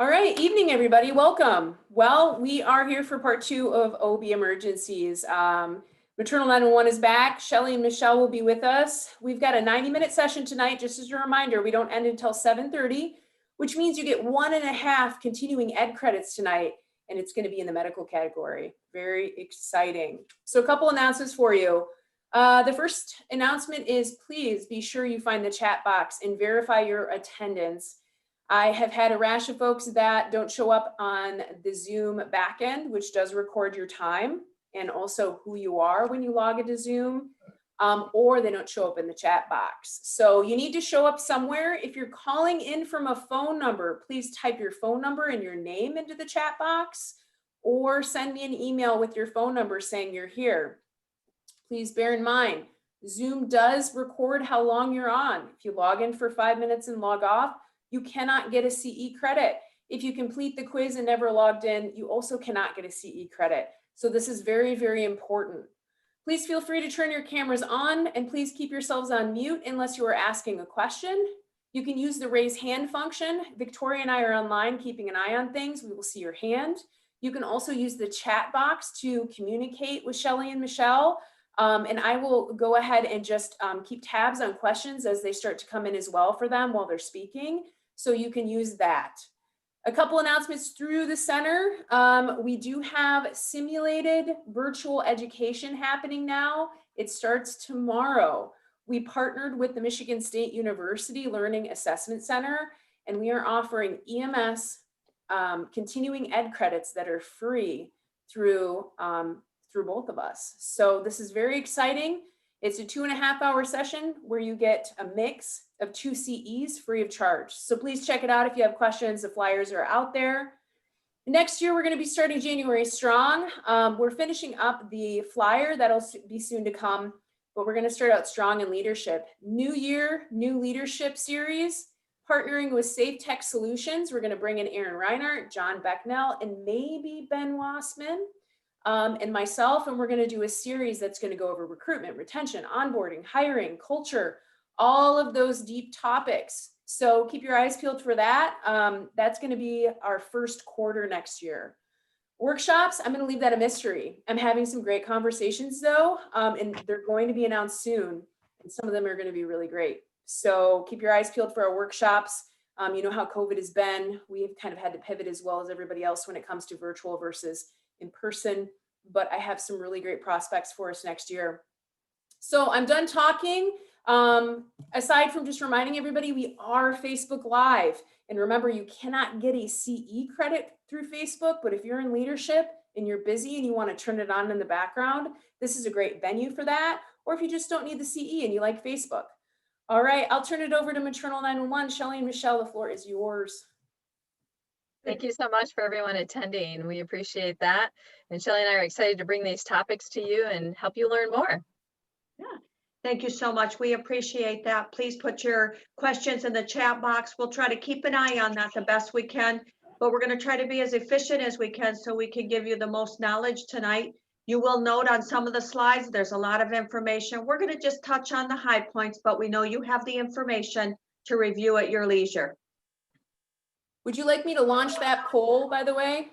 All right, evening everybody, welcome. Well, we are here for part 2 of OB Emergencies. Maternal 911 is back. Shelly and Michelle will be with us. We've got a 90-minute session tonight. Just as a reminder, we don't end until 7:30, which means you get 1.5 continuing ed credits tonight, and it's going to be in the medical category. Very exciting. So a couple announcements for you. The first announcement is please be sure you find the chat box and verify your attendance. I have had a rash of folks that don't show up on the Zoom backend, which does record your time and also who you are when you log into Zoom, or they don't show up in the chat box. So you need to show up somewhere. If you're calling in from a phone number, please type your phone number and your name into the chat box, or send me an email with your phone number saying you're here. Please bear in mind, Zoom does record how long you're on. If you log in for 5 minutes and log off, you cannot get a CE credit. If you complete the quiz and never logged in, you also cannot get a CE credit. So this is very, very important. Please feel free to turn your cameras on and please keep yourselves on mute unless you are asking a question. You can use the raise hand function. Victoria and I are online keeping an eye on things. We will see your hand. You can also use the chat box to communicate with Shelly and Michelle. And I will go ahead and just keep tabs on questions as they start to come in as well for them while they're speaking. So you can use that. A couple announcements through the center. We do have simulated virtual education happening now. It starts tomorrow. We partnered with the Michigan State University Learning Assessment Center, and we are offering EMS continuing ed credits that are free through both of us. So this is very exciting. It's a 2.5-hour session where you get a mix of 2 CEs free of charge. So please check it out if you have questions. The flyers are out there. Next year, we're going to be starting January strong. We're finishing up the flyer that'll be soon to come, but we're going to start out strong in leadership. New year, new leadership series, partnering with Safe Tech Solutions. We're going to bring in Aaron Reinhardt, John Becknell, and maybe Ben Wassman. And myself, and we're going to do a series that's going to go over recruitment, retention, onboarding, hiring, culture, all of those deep topics. So keep your eyes peeled for that. That's going to be our first quarter next year. Workshops, I'm going to leave that a mystery. I'm having some great conversations though, and they're going to be announced soon. And some of them are going to be really great. So keep your eyes peeled for our workshops. You know how COVID has been. We've kind of had to pivot as well as everybody else when it comes to virtual versus in person, but I have some really great prospects for us next year. So I'm done talking. Aside from just reminding everybody, we are Facebook Live. And remember, you cannot get a CE credit through Facebook, but if you're in leadership and you're busy and you want to turn it on in the background, this is a great venue for that. Or if you just don't need the CE and you like Facebook. All right, I'll turn it over to Maternal 911. Shelly and Michelle, the floor is yours. Thank you so much for everyone attending. We appreciate that. And Shelly and I are excited to bring these topics to you and help you learn more. Yeah, thank you so much. We appreciate that. Please put your questions in the chat box. We'll try to keep an eye on that the best we can, but we're going to try to be as efficient as we can so we can give you the most knowledge tonight. You will note on some of the slides, there's a lot of information. We're going to just touch on the high points, but we know you have the information to review at your leisure. Would you like me to launch that poll, by the way?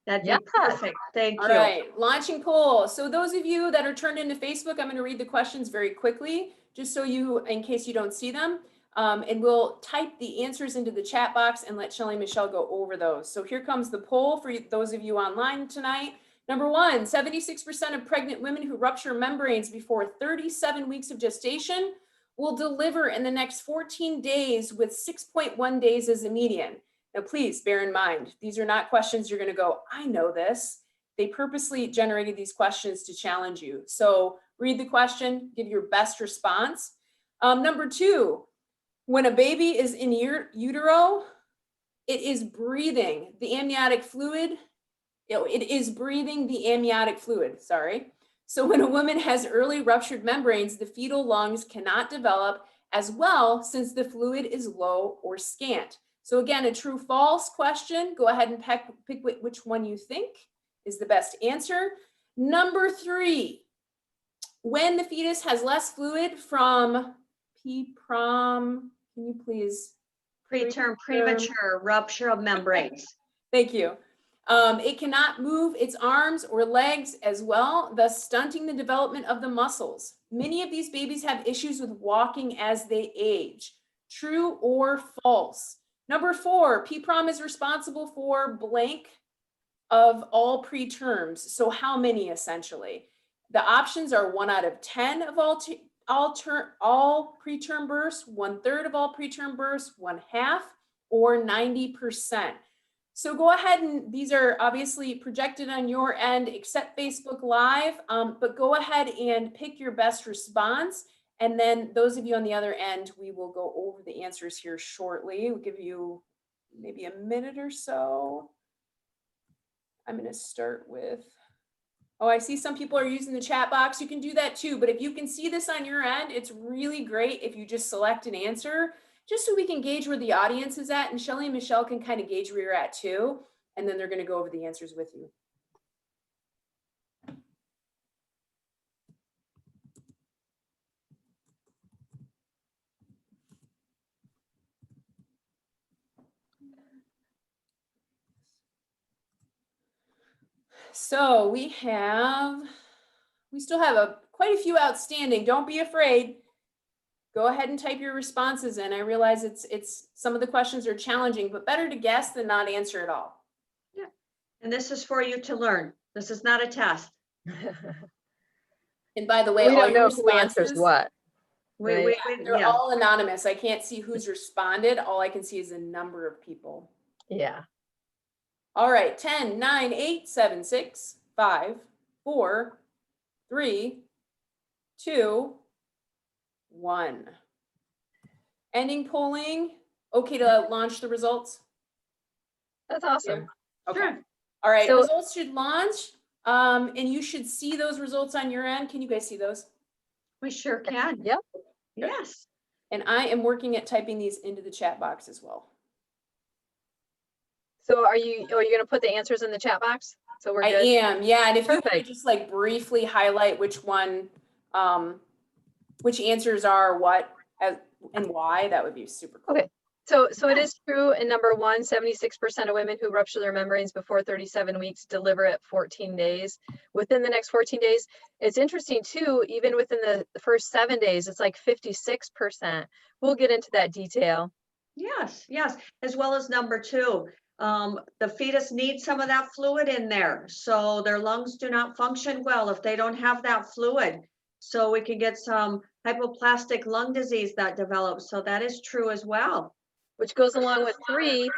That'd be perfect. Thank you. All right, launching poll. So those of you that are turned into Facebook, I'm going to read the questions very quickly, just so you, in case you don't see them, and we'll type the answers into the chat box and let Shelly and Michelle go over those. So here comes the poll for those of you online tonight. Number 1, 76% of pregnant women who rupture membranes before 37 weeks of gestation will deliver in the next 14 days with 6.1 days as a median. Now, please bear in mind, these are not questions you're going to go, I know this. They purposely generated these questions to challenge you. So read the question, give your best response. Number 2, when a baby is in utero, it is breathing the amniotic fluid. It is breathing the amniotic fluid, sorry. So when a woman has early ruptured membranes, the fetal lungs cannot develop as well since the fluid is low or scant. So again, a true false question. Go ahead and pick which one you think is the best answer. Number 3, when the fetus has less fluid from PPROM, can you please Preterm premature rupture of membranes. Thank you. It cannot move its arms or legs as well, thus stunting the development of the muscles. Many of these babies have issues with walking as they age. True or false? Number 4, PPROM is responsible for blank of all preterms. So how many essentially? The options are 1 out of 10 of all preterm births, 1/3 of all preterm births, 1/2, or 90%. So go ahead, and these are obviously projected on your end except Facebook Live, but go ahead and pick your best response. And then those of you on the other end, we will go over the answers here shortly. We'll give you maybe a minute or so. I'm going to start with, oh, I see some people are using the chat box. You can do that too, but if you can see this on your end, it's really great if you just select an answer, just so we can gauge where the audience is at, and Shelly and Michelle can kind of gauge where you're at too, and then they're going to go over the answers with you. So we still have quite a few outstanding. Don't be afraid. Go ahead and type your responses in. I realize it's some of the questions are challenging, but better to guess than not answer at all. Yeah. And this is for you to learn. This is not a test. And by the way, We all don't your know who answers responses, what. We, they're yeah. all anonymous. I can't see who's responded. All I can see is a number of people. Yeah. All right, 10, 9, 8, 7, 6, 5, 4, 3, 2, 1. Ending polling. Okay to launch the results? That's awesome. Okay. Sure. All right, So- results should launch. And you should see those results on your end. Can you guys see those? We sure can. Yep. Yes. And I am working at typing these into the chat box as well. So are you going to put the answers in the chat box? So we're I good. am, yeah. And if you could Perfect. just like briefly highlight which one, which answers are what and why, that would be super cool. Okay. So it is true in number 1, 76% of women who rupture their membranes before 37 weeks deliver at 14 days. Within the next 14 days, it's interesting too, even within the first 7 days, it's like 56%. We'll get into that detail. Yes, yes. As well as number 2, the fetus needs some of that fluid in there. So their lungs do not function well if they don't have that fluid. So we can get some hypoplastic lung disease that develops. So that is true as well. Which goes along with 3.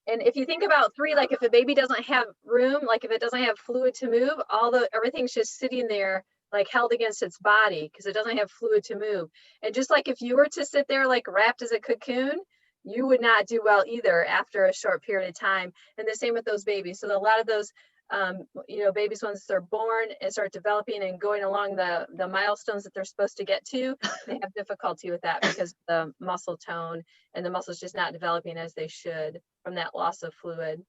And if you think about 3, like if a baby doesn't have room, like if it doesn't have fluid to move, everything's just sitting there like held against its body because it doesn't have fluid to move. And just like if you were to sit there like wrapped as a cocoon, you would not do well either after a short period of time. And the same with those babies. So a lot of those babies, once they're born and start developing and going along the milestones that they're supposed to get to, they have difficulty with that because the muscle tone and the muscles just not developing as they should from that loss of fluid.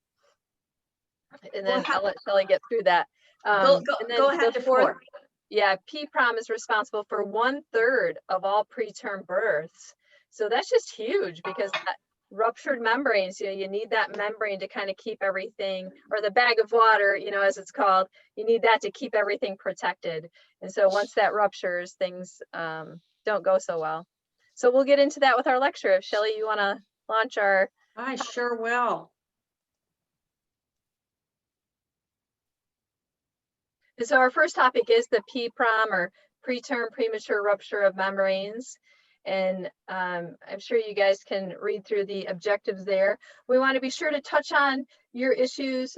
And then I'll let Shelly get through that. Go ahead to 4. Yeah, PPROM is responsible for 1/3 of all preterm births. So that's just huge because that ruptured membranes, you need that membrane to kind of keep everything, or the bag of water, as it's called, you need that to keep everything protected. And so once that ruptures, things don't go so well. So we'll get into that with our lecture. If Shelly, you want to launch our... I sure will. So our first topic is the PPROM, or preterm premature rupture of membranes. And I'm sure you guys can read through the objectives there. We want to be sure to touch on your issues,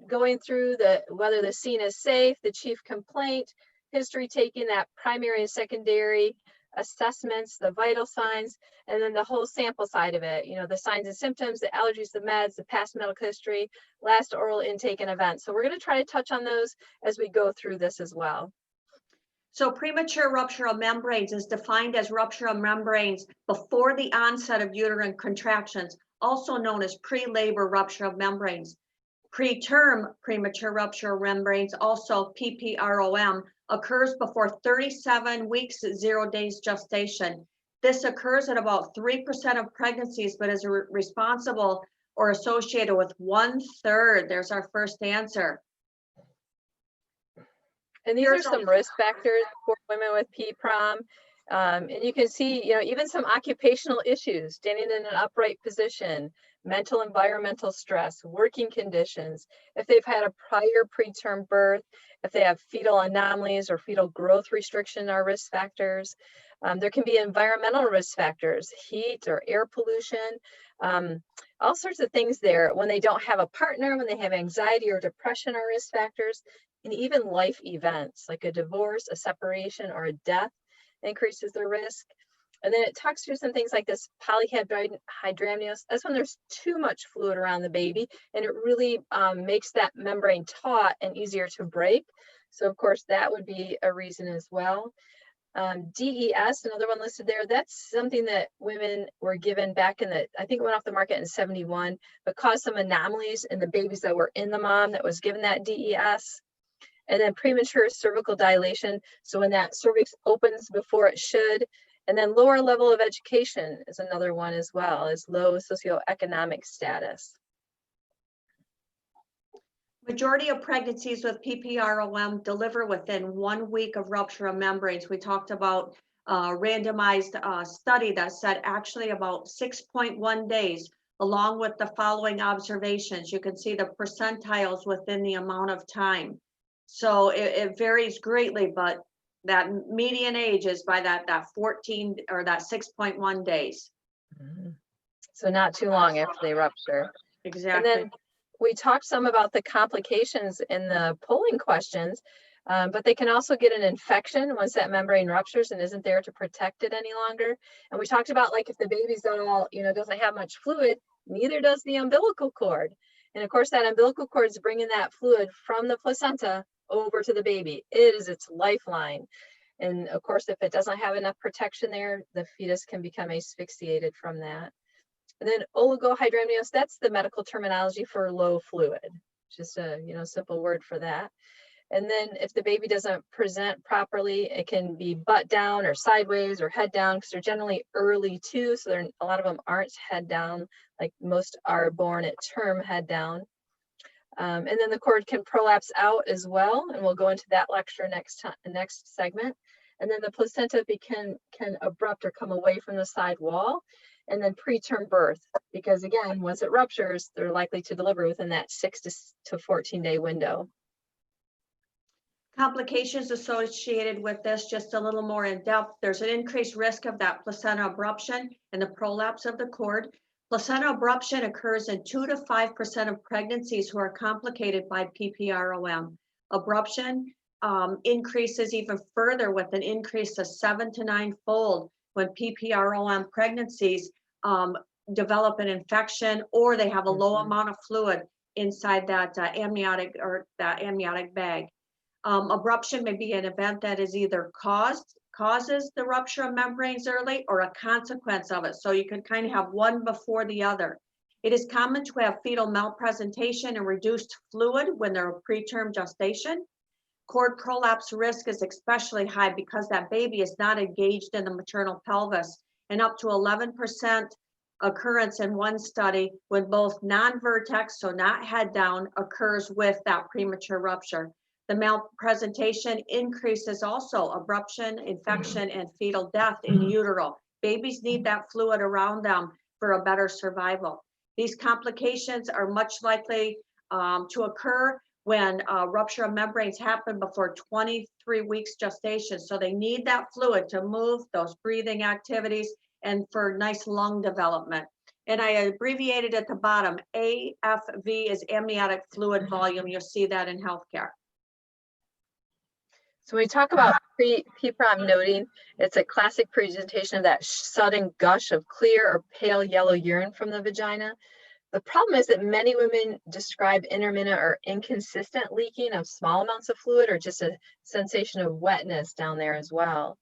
going through whether the scene is safe, the chief complaint, history taking, that primary and secondary assessments, the vital signs, and then the whole sample side of it, the signs and symptoms, the allergies, the meds, the past medical history, last oral intake and events. So we're going to try to touch on those as we go through this as well. So premature rupture of membranes is defined as rupture of membranes before the onset of uterine contractions, also known as pre-labor rupture of membranes. Preterm premature rupture of membranes, also PPROM, occurs before 37 weeks, 0 days gestation. This occurs at about 3% of pregnancies, but is responsible or associated with 1/3. There's our first answer. And these are some risk factors for women with PPROM. And you can see, even some occupational issues, standing in an upright position, mental environmental stress, working conditions, if they've had a prior preterm birth, if they have fetal anomalies or fetal growth restriction are risk factors. There can be environmental risk factors, heat or air pollution, all sorts of things there. When they don't have a partner, when they have anxiety or depression are risk factors, and even life events like a divorce, a separation, or a death increases their risk. And then it talks through some things like this polyhydramnios. That's when there's too much fluid around the baby, and it really makes that membrane taut and easier to break. So of course that would be a reason as well. DES, another one listed there, that's something that women were given back in the, I think it went off the market in 71, but caused some anomalies in the babies that were in the mom that was given that DES. And then premature cervical dilation. So when that cervix opens before it should. And then lower level of education is another one as well, as low socioeconomic status. Majority of pregnancies with PPROM deliver within 1 week of rupture of membranes. We talked about a randomized study that said actually about 6.1 days, along with the following observations. You can see the percentiles within the amount of time. So it varies greatly, but that median age is by that 14 or that 6.1 days. So not too long after they rupture. Exactly. And then we talked some about the complications in the polling questions, but they can also get an infection once that membrane ruptures and isn't there to protect it any longer. And we talked about, like, if the baby's all, doesn't have much fluid, neither does the umbilical cord. And of course, that umbilical cord is bringing that fluid from the placenta over to the baby. It is its lifeline. And of course, if it doesn't have enough protection there, the fetus can become asphyxiated from that. And then oligohydramnios, that's the medical terminology for low fluid. Just a simple word for that. And then if the baby doesn't present properly, it can be butt down or sideways or head down, because they're generally early too. So a lot of them aren't head down, like most are born at term head down. And then the cord can prolapse out as well, and we'll go into that lecture next segment. And then the placenta can abrupt or come away from the side wall. And then preterm birth, because again, once it ruptures, they're likely to deliver within that 6 to 14 day window. Complications associated with this, just a little more in depth. There's an increased risk of that placenta abruption and the prolapse of the cord. Placenta abruption occurs in 2 to 5% of pregnancies who are complicated by PPROM. Abruption increases even further with an increase of 7 to 9-fold when PPROM pregnancies develop an infection or they have a low amount of fluid inside that amniotic bag. Abruption may be an event that is either causes the rupture of membranes early or a consequence of it. So you can kind of have one before the other. It is common to have fetal malpresentation and reduced fluid when they're a preterm gestation. Cord prolapse risk is especially high because that baby is not engaged in the maternal pelvis, and up to 11% occurrence in one study when both non-vertex, so not head down, occurs with that premature rupture. The malpresentation increases also abruption, infection, and fetal death in utero. Babies need that fluid around them for a better survival. These complications are much likely to occur when rupture of membranes happen before 23 weeks gestation. So they need that fluid to move those breathing activities and for nice lung development. And I abbreviated at the bottom, AFV is amniotic fluid volume. You'll see that in healthcare. So when we talk about PPROM noting, it's a classic presentation of that sudden gush of clear or pale yellow urine from the vagina. The problem is that many women describe intermittent or inconsistent leaking of small amounts of fluid or just a sensation of wetness down there as well.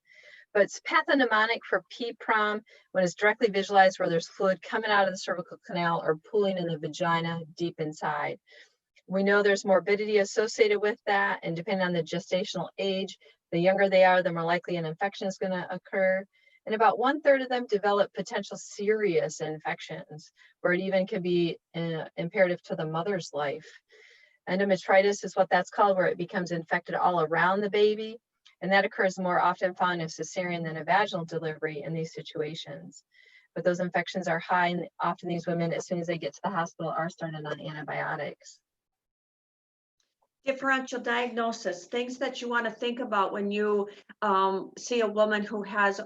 But it's pathognomonic for PPROM when it's directly visualized where there's fluid coming out of the cervical canal or pooling in the vagina deep inside. We know there's morbidity associated with that, and depending on the gestational age, the younger they are, the more likely an infection is going to occur. and about 1/3 of them develop potential serious infections, where it even can be imperative to the mother's life. Endometritis is what that's called, where it becomes infected all around the baby, and that occurs more often following a cesarean than a vaginal delivery in these situations. But those infections are high, and often these women, as soon as they get to the hospital, are started on antibiotics. Differential diagnosis, things that you want to think about when you see a woman who has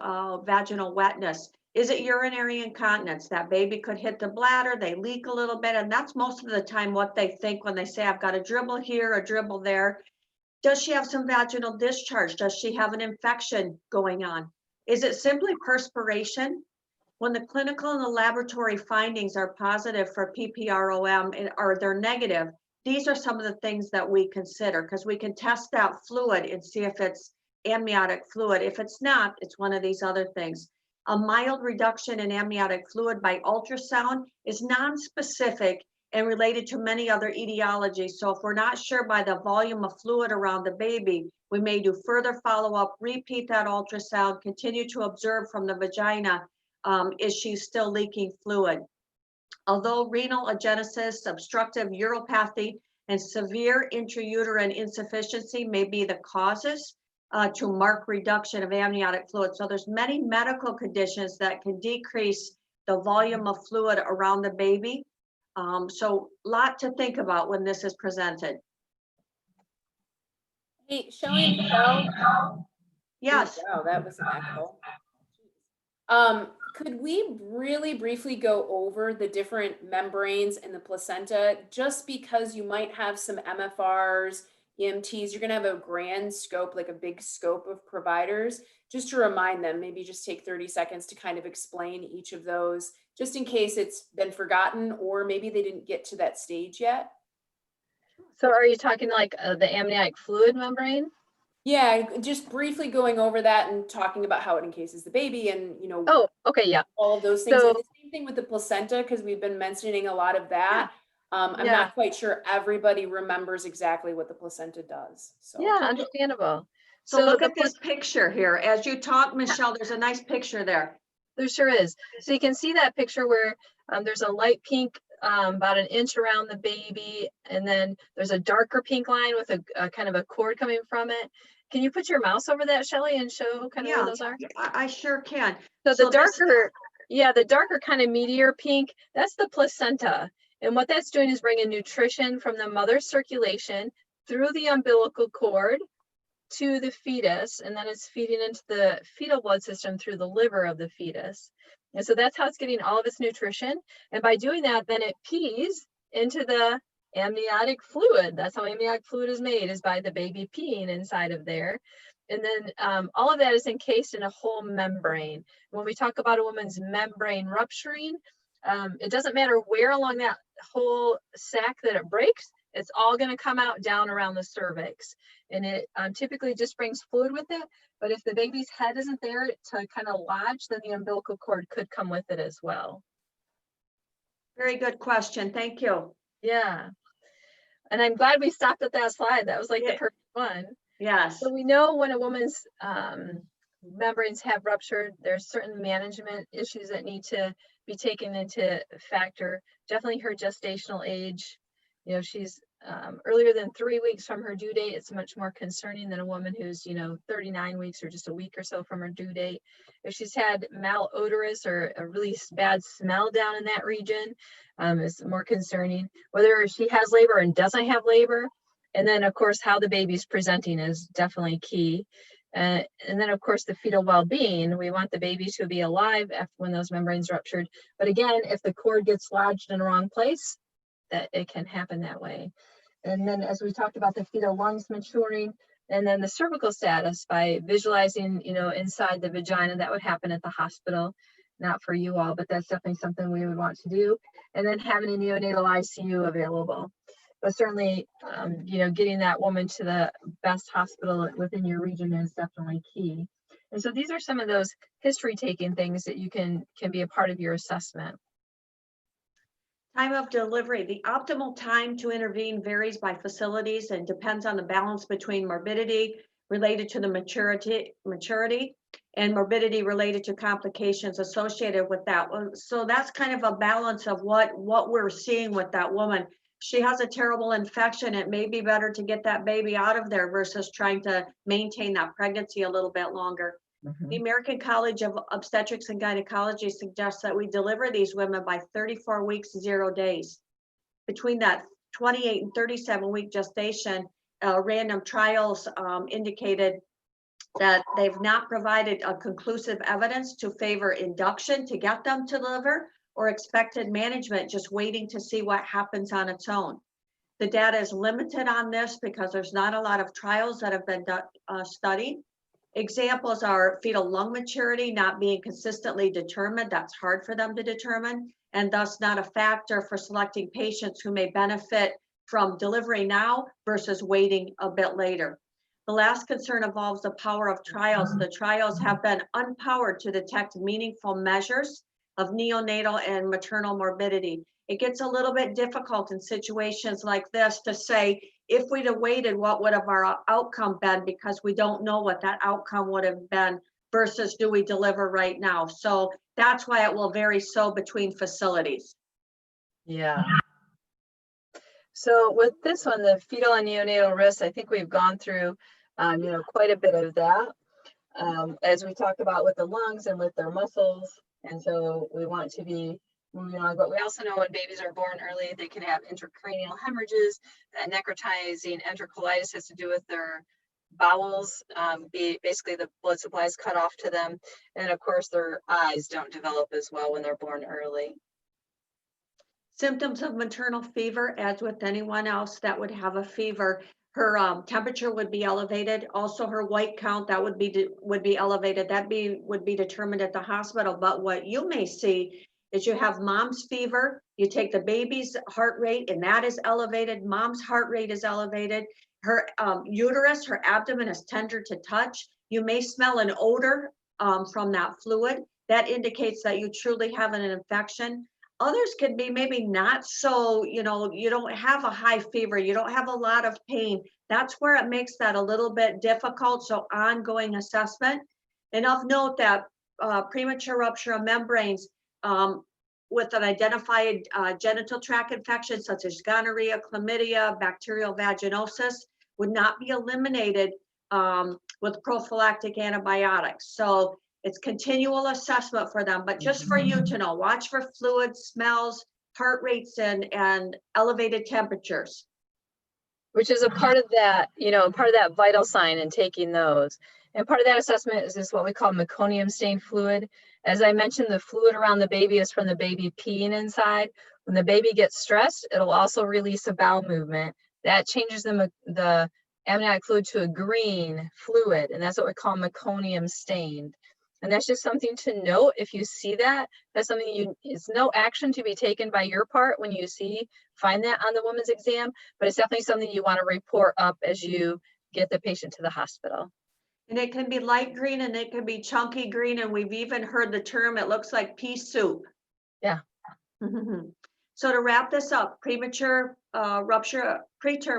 vaginal wetness. Is it urinary incontinence? That baby could hit the bladder, they leak a little bit, and that's most of the time what they think when they say, I've got a dribble here, a dribble there. Does she have some vaginal discharge? Does she have an infection going on? Is it simply perspiration? When the clinical and the laboratory findings are positive for PPROM or they're negative, these are some of the things that we consider, because we can test that fluid and see if it's amniotic fluid. If it's not, it's one of these other things. A mild reduction in amniotic fluid by ultrasound is non-specific and related to many other etiologies. So if we're not sure by the volume of fluid around the baby, we may do further follow-up, repeat that ultrasound, continue to observe from the vagina, is she still leaking fluid? Although renal agenesis, obstructive uropathy, and severe intrauterine insufficiency may be the causes to mark reduction of amniotic fluid. So there's many medical conditions that can decrease the volume of fluid around the baby. So a lot to think about when this is presented. Hey, Shelley and Michelle. Yes. Wow, that was an echo. Could we really briefly go over the different membranes in the placenta, just because you might have some MFRs, EMTs, you're gonna have a grand scope, like a big scope of providers, just to remind them, maybe just take 30 seconds to kind of explain each of those, just in case it's been forgotten, or maybe they didn't get to that stage yet. So are you talking like the amniotic fluid membrane? Yeah, just briefly going over that and talking about how it encases the baby and, you know, Oh, okay, yeah. all of those things. So- And the same thing with the placenta, because we've been mentioning a lot of that. I'm Yeah. not quite sure everybody remembers exactly what the placenta does. So Yeah, understandable. So look at this picture here. As you talk, Michelle, there's a nice picture there. There sure is. So you can see that picture where there's a light pink about an inch around the baby, and then there's a darker pink line with a kind of a cord coming from it. Can you put your mouse over that, Shelley, and show kind of where those are? I sure can. So the darker, the darker kind of meteor pink, that's the placenta. And what that's doing is bringing nutrition from the mother's circulation through the umbilical cord to the fetus, and then it's feeding into the fetal blood system through the liver of the fetus. And so that's how it's getting all of its nutrition. And by doing that, then it pees into the amniotic fluid. That's how amniotic fluid is made, is by the baby peeing inside of there. And then all of that is encased in a whole membrane. When we talk about a woman's membrane rupturing, it doesn't matter where along that whole sac that it breaks, it's all going to come out down around the cervix. And it typically just brings fluid with it. But if the baby's head isn't there to kind of lodge, then the umbilical cord could come with it as well. Very good question. Thank you. Yeah. And I'm glad we stopped at that slide. That was like the perfect one. Yes. So we know when a woman's membranes have ruptured, there's certain management issues that need to be taken into factor. Definitely her gestational age. You know, she's earlier than 3 weeks from her due date. It's much more concerning than a woman who's, 39 weeks or just a week or so from her due date. If she's had malodorous or a really bad smell down in that region, is more concerning. Whether she has labor and doesn't have labor. And then, of course, how the baby's presenting is definitely key. And then, of course, the fetal well-being. We want the baby to be alive when those membranes ruptured. But again, if the cord gets lodged in the wrong place, that it can happen that way. And then, as we talked about, the fetal lungs maturing, and then the cervical status by visualizing, inside the vagina. That would happen at the hospital, not for you all, but that's definitely something we would want to do. And then having a neonatal ICU available. But certainly, getting that woman to the best hospital within your region is definitely key. And so these are some of those history taking things that you can be a part of your assessment. Time of delivery. The optimal time to intervene varies by facilities and depends on the balance between morbidity, related to the maturity and morbidity related to complications associated with that. So that's kind of a balance of what we're seeing with that woman. She has a terrible infection. It may be better to get that baby out of there versus trying to maintain that pregnancy a little bit longer. The American College of Obstetrics and Gynecology suggests that we deliver these women by 34 weeks, 0 days. Between that 28 and 37 week gestation, random trials indicated that they've not provided a conclusive evidence to favor induction to get them to deliver or expected management, just waiting to see what happens on its own. The data is limited on this because there's not a lot of trials that have been studied. Examples are fetal lung maturity not being consistently determined. That's hard for them to determine, and thus not a factor for selecting patients who may benefit from delivery now versus waiting a bit later. The last concern involves the power of trials. The trials have been unpowered to detect meaningful measures of neonatal and maternal morbidity. It gets a little bit difficult in situations like this to say, if we'd have waited, what would have our outcome been, because we don't know what that outcome would have been versus do we deliver right now. So that's why it will vary so between facilities. Yeah. So with this one, the fetal and neonatal risks, I think we've gone through, quite a bit of that, as we talked about with the lungs and with their muscles. And so we want to be moving on, but we also know when babies are born early, they can have intracranial hemorrhages. That necrotizing enterocolitis has to do with their bowels, basically the blood supply is cut off to them. And of course, their eyes don't develop as well when they're born early. Symptoms of maternal fever, as with anyone else that would have a fever, her temperature would be elevated. Also, her white count that would be elevated. Would be determined at the hospital. But what you may see is you have mom's fever. You take the baby's heart rate, and that is elevated. Mom's heart rate is elevated. Her uterus, her abdomen is tender to touch. You may smell an odor from that fluid. That indicates that you truly have an infection. Others can be maybe not so, you don't have a high fever, you don't have a lot of pain. That's where it makes that a little bit difficult. So ongoing assessment. And of note that premature rupture of membranes with an identified genital tract infection such as gonorrhea, chlamydia, bacterial vaginosis would not be eliminated with prophylactic antibiotics. So it's continual assessment for them, but just for you to know, watch for fluids, smells, heart rates, and elevated temperatures. Which is a part of that, part of that vital sign and taking those. And part of that assessment is this what we call meconium stained fluid. As I mentioned, the fluid around the baby is from the baby peeing inside. When the baby gets stressed, it'll also release a bowel movement. That changes the amniotic fluid to a green fluid, and that's what we call meconium stained. And that's just something to note. If you see that, that's something it's no action to be taken by your part when you find that on the woman's exam, but it's definitely something you want to report up as you get the patient to the hospital. And it can be light green and it can be chunky green. And we've even heard the term, it looks like pea soup. Yeah. So to wrap this up, preterm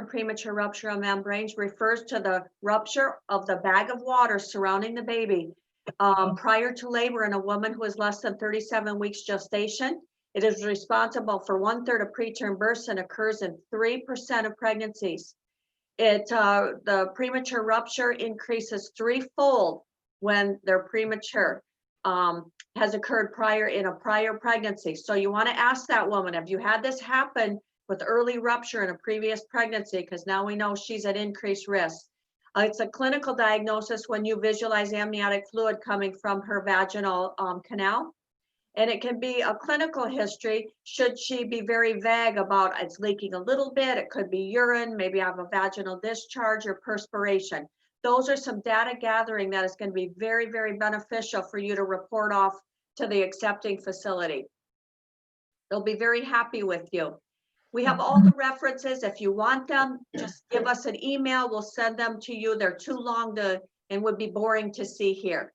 premature rupture of membranes refers to the rupture of the bag of water surrounding the baby prior to labor in a woman who is less than 37 weeks gestation. It is responsible for 1/3 of preterm births and occurs in 3% of pregnancies. The premature rupture increases threefold when they're premature, has occurred in a prior pregnancy. So you want to ask that woman, have you had this happen with early rupture in a previous pregnancy? Because now we know she's at increased risk. It's a clinical diagnosis when you visualize amniotic fluid coming from her vaginal canal. And it can be a clinical history. Should she be very vague about it's leaking a little bit, it could be urine, maybe I have a vaginal discharge or perspiration. Those are some data gathering that is going to be very, very beneficial for you to report off to the accepting facility. They'll be very happy with you. We have all the references. If you want them, just give us an email. We'll send them to you. They're too long and would be boring to see here.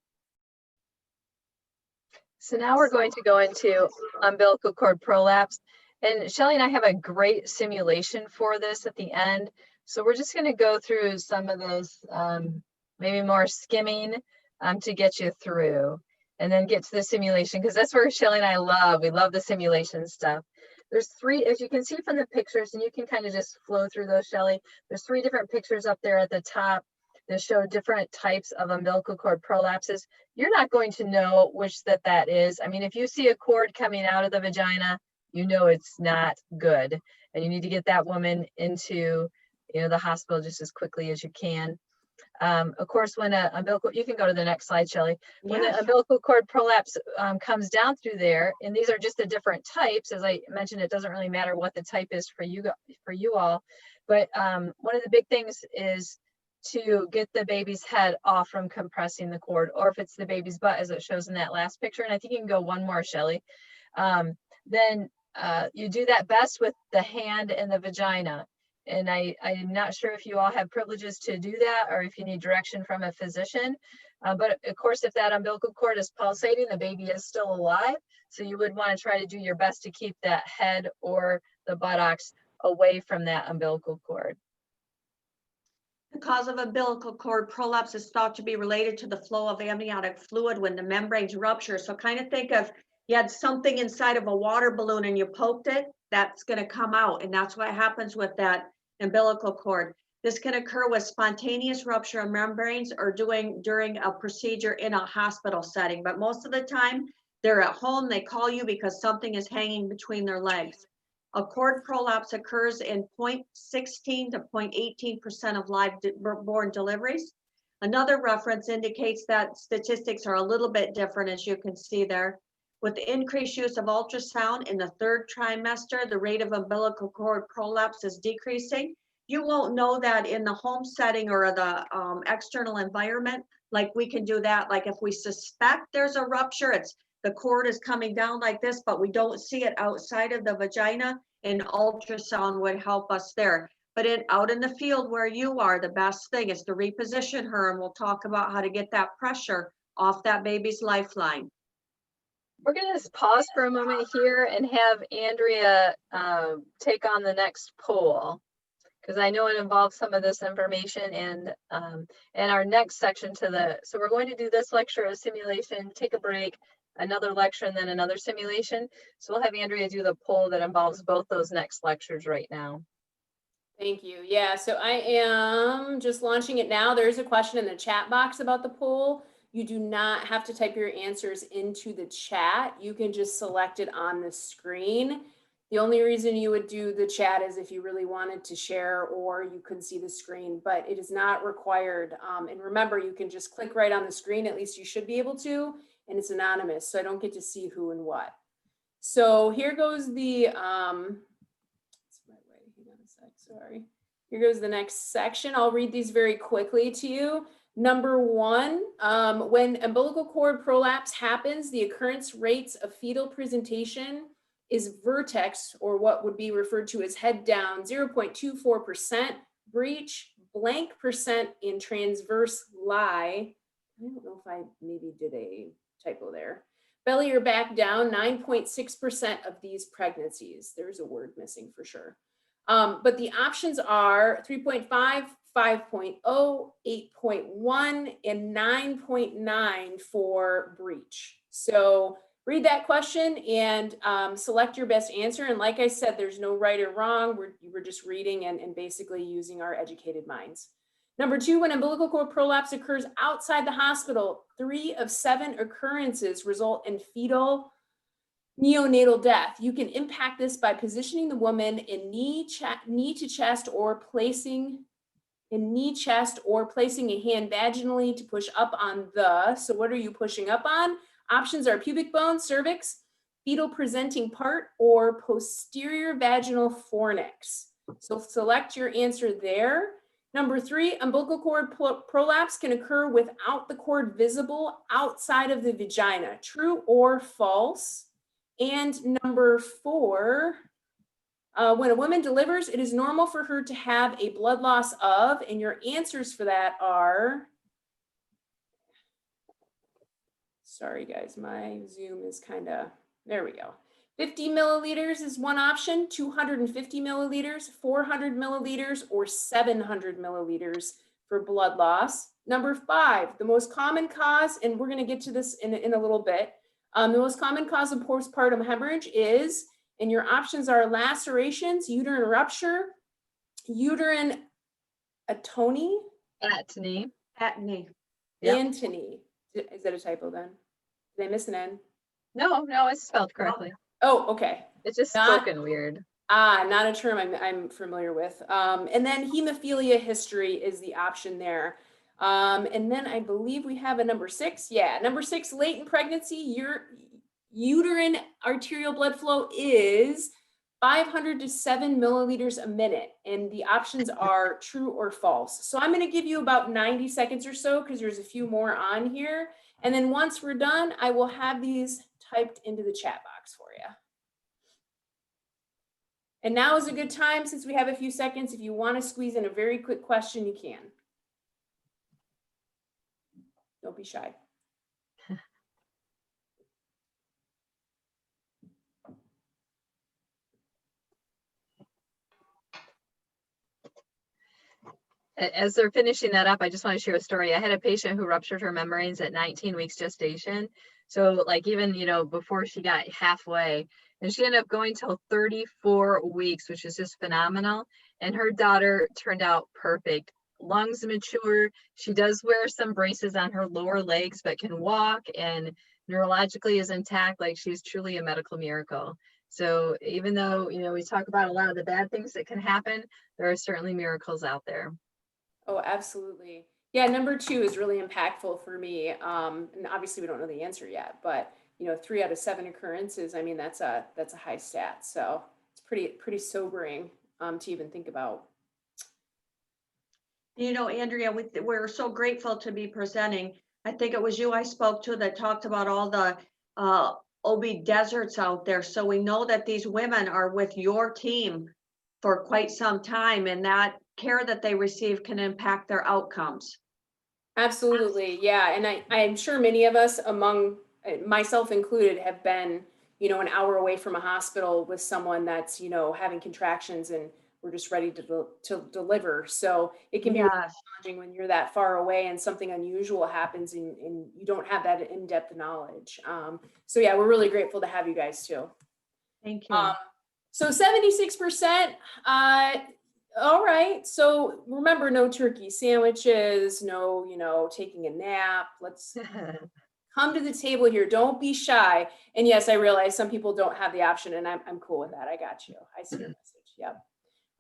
So now we're going to go into umbilical cord prolapse. And Shelly and I have a great simulation for this at the end. So we're just going to go through some of this maybe more skimming to get you through, and then get to the simulation, because that's where Shelly and I love. We love the simulation stuff. There's three, as you can see from the pictures, and you can kind of just flow through those, Shelly. There's three different pictures up there at the top that show different types of umbilical cord prolapses. You're not going to know which that is. I mean, if you see a cord coming out of the vagina, you know it's not good, and you need to get that woman into, you know, the hospital just as quickly as you can. Of course, when an umbilical, you can go to the next slide, Shelly. When the umbilical cord prolapse comes down through there, and these are just the different types, as I mentioned, it doesn't really matter what the type is for you all, but one of the big things is to get the baby's head off from compressing the cord, or if it's the baby's butt, as it shows in that last picture. And I think you can go one more, Shelly. Then you do that best with the hand and the vagina. And I'm not sure if you all have privileges to do that, or if you need direction from a physician. But of course, if that umbilical cord is pulsating, the baby is still alive. So you would want to try to do your best to keep that head or the buttocks away from that umbilical cord. The cause of umbilical cord prolapse is thought to be related to the flow of amniotic fluid when the membranes rupture. So kind of think of, you had something inside of a water balloon and you poked it, that's going to come out. And that's what happens with that umbilical cord. This can occur with spontaneous rupture of membranes or during a procedure in a hospital setting. But most of the time, they're at home, they call you because something is hanging between their legs. A cord prolapse occurs in 0.16 to 0.18% of live-born deliveries. Another reference indicates that statistics are a little bit different, as you can see there. With the increased use of ultrasound in the third trimester, the rate of umbilical cord prolapse is decreasing. You won't know that in the home setting or the external environment, like we can do that. Like if we suspect there's a rupture, the cord is coming down like this, but we don't see it outside of the vagina, and ultrasound would help us there. But out in the field where you are, the best thing is to reposition her, and we'll talk about how to get that pressure off that baby's lifeline. We're going to just pause for a moment here and have Andrea take on the next poll, because I know it involves some of this information and our next section so we're going to do this lecture, a simulation, take a break, another lecture, and then another simulation. So we'll have Andrea do the poll that involves both those next lectures right now. Thank you. Yeah, so I am just launching it now. There's a question in the chat box about the poll. You do not have to type your answers into the chat. You can just select it on the screen. The only reason you would do the chat is if you really wanted to share or you couldn't see the screen, but it is not required. And remember, you can just click right on the screen, at least you should be able to, and it's anonymous, so I don't get to see who and what. So here goes the, sorry. Here goes the next section. I'll read these very quickly to you. Number one, when umbilical cord prolapse happens, the occurrence rates of fetal presentation is vertex, or what would be referred to as head down, 0.24%, breech, blank percent in transverse lie. I don't know if I maybe did a typo there. Belly or back down, 9.6% of these pregnancies. There's a word missing for sure. But the options are 3.5, 5.0, 8.1, and 9.9 for breech. So read that question and select your best answer. And like I said, there's no right or wrong. We're just reading and basically using our educated minds. Number two, when umbilical cord prolapse occurs outside the hospital, 3 of 7 occurrences result in fetal neonatal death. You can impact this by positioning the woman in knee to chest or placing a hand vaginally to push up on the. So what are you pushing up on? Options are pubic bone, cervix, fetal presenting part, or posterior vaginal fornix. So select your answer there. Number 3, umbilical cord prolapse can occur without the cord visible outside of the vagina. True or false? And number 4, when a woman delivers, it is normal for her to have a blood loss of, and your answers for that are, sorry guys, my Zoom is there we go. 50 milliliters is one option, 250 milliliters, 400 milliliters, or 700 milliliters for blood loss. Number 5, the most common cause, and we're going to get to this in a little bit. The most common cause of postpartum hemorrhage is, and your options are lacerations, uterine rupture, uterine atony, Atony. Atony. Yep. antony. Is that a typo then? Did I miss an N? No, it's spelled correctly. Oh, okay. It's just Not- spoken weird. Not a term I'm familiar with. And then hemophilia history is the option there. And then I believe we have a number 6. Yeah, number 6, latent pregnancy. Your uterine arterial blood flow is 500 to 7 milliliters a minute. And the options are true or false. So I'm going to give you about 90 seconds or so because there's a few more on here. And then once we're done, I will have these typed into the chat box for you. And now is a good time, since we have a few seconds, if you want to squeeze in a very quick question, you can. Don't be shy. As they're finishing that up, I just want to share a story. I had a patient who ruptured her membranes at 19 weeks gestation. So like even, before she got halfway, and she ended up going till 34 weeks, which is just phenomenal. And her daughter turned out perfect. Lungs mature. She does wear some braces on her lower legs, but can walk, and neurologically is intact. Like, she's truly a medical miracle. So even though, we talk about a lot of the bad things that can happen, there are certainly miracles out there. Oh, absolutely. Yeah, number 2 is really impactful for me. And obviously we don't know the answer yet, but 3 out of 7 occurrences, I mean, that's a high stat. So it's pretty sobering to even think about. Andrea, we're so grateful to be presenting. I think it was you I spoke to that talked about all the OB deserts out there. So we know that these women are with your team for quite some time, and that care that they receive can impact their outcomes. Absolutely. Yeah. And I'm sure many of us, among myself included, have been, an hour away from a hospital with someone that's, having contractions and we're just ready to deliver. So it can be really challenging when you're that far away and something unusual happens and you don't have that in-depth knowledge. So yeah, we're really grateful to have you guys too. Thank you. So 76%, all right. So remember, no turkey sandwiches, no, taking a nap. Let's come to the table here. Don't be shy. And yes, I realize some people don't have the option, and I'm cool with that. I got you. I see your message. Yep.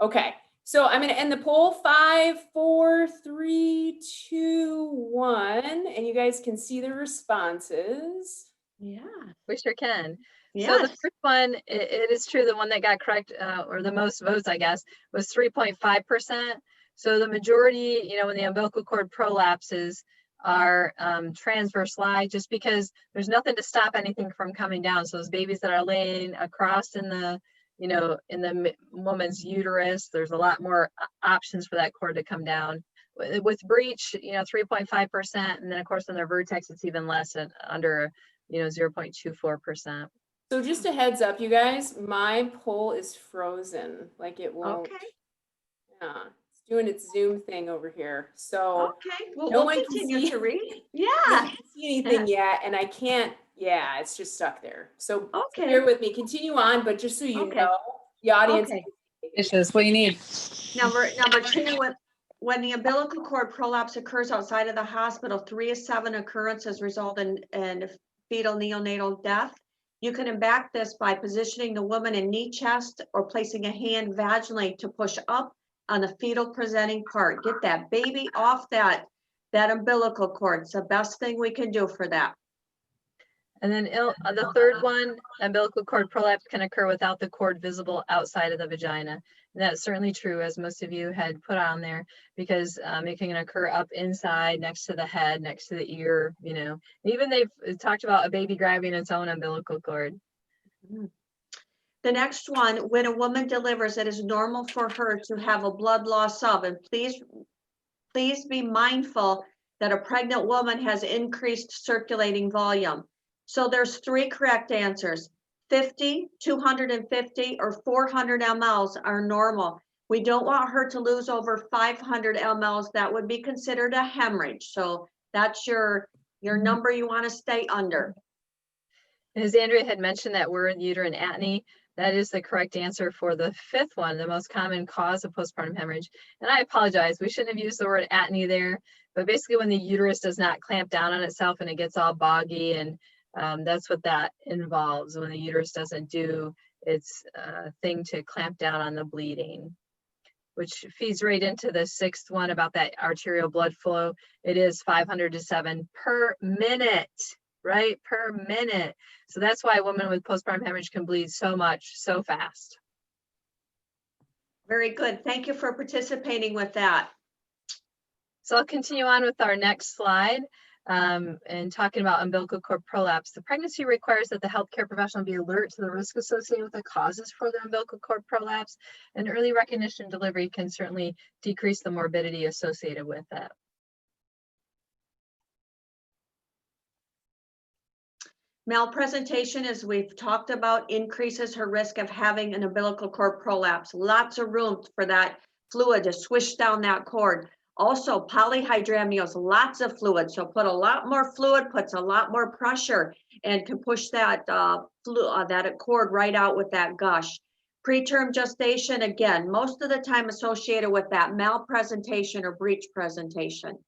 Okay. So I'm going to end the poll. 5, 4, 3, 2, 1. And you guys can see the responses. Yeah. We sure can. Yes. So the first one, it is true, the one that got correct, or the most votes, I guess, was 3.5%. So the majority, when the umbilical cord prolapses, are transverse lie, just because there's nothing to stop anything from coming down. So those babies that are laying across in the, in the woman's uterus, there's a lot more options for that cord to come down. With breech, 3.5%, and then of course in their vertex, it's even less, at under 0.24%. So just a heads up, you guys, my poll is frozen. Like, it won't. Okay. Yeah, it's doing its Zoom thing over here. So Okay. Well, no we'll one can continue see- to read. I Yeah. can't see anything yet, and I can't. Yeah, it's just stuck there. So Okay. bear with me. Continue on, but just so you Okay. know, the audience. Okay. It's just what you need. Number 2, when the umbilical cord prolapse occurs outside of the hospital, 3 of 7 occurrences result in fetal neonatal death. You can back this by positioning the woman in knee chest or placing a hand vaginally to push up on the fetal presenting part. Get that baby off that umbilical cord. It's the best thing we can do for that. And then the third one, umbilical cord prolapse can occur without the cord visible outside of the vagina. And that's certainly true, as most of you had put on there, because it can occur up inside, next to the head, next to the ear, Even they've talked about a baby grabbing its own umbilical cord. The next one, when a woman delivers, it is normal for her to have a blood loss of, and please be mindful that a pregnant woman has increased circulating volume. So there's 3 correct answers. 50, 250, or 400 mLs are normal. We don't want her to lose over 500 mLs. That would be considered a hemorrhage. So that's your number you want to stay under. As Andrea had mentioned, that word uterine atony, that is the correct answer for the fifth one, the most common cause of postpartum hemorrhage. And I apologize, we shouldn't have used the word atony there, but basically when the uterus does not clamp down on itself and it gets all boggy, and that's what that involves, when the uterus doesn't do its thing to clamp down on the bleeding, which feeds right into the sixth one about that arterial blood flow. It is 500 to 7 per minute, right? Per minute. So that's why women with postpartum hemorrhage can bleed so much, so fast. Very good. Thank you for participating with that. So I'll continue on with our next slide and talking about umbilical cord prolapse. The pregnancy requires that the healthcare professional be alert to the risk associated with the causes for the umbilical cord prolapse, and early recognition and delivery can certainly decrease the morbidity associated with it. Malpresentation, as we've talked about, increases her risk of having an umbilical cord prolapse. Lots of room for that fluid to swish down that cord. Also, polyhydramnios, lots of fluid. So put a lot more fluid, puts a lot more pressure, and can push that that cord right out with that gush. Preterm gestation, again, most of the time associated with that malpresentation or breech presentation.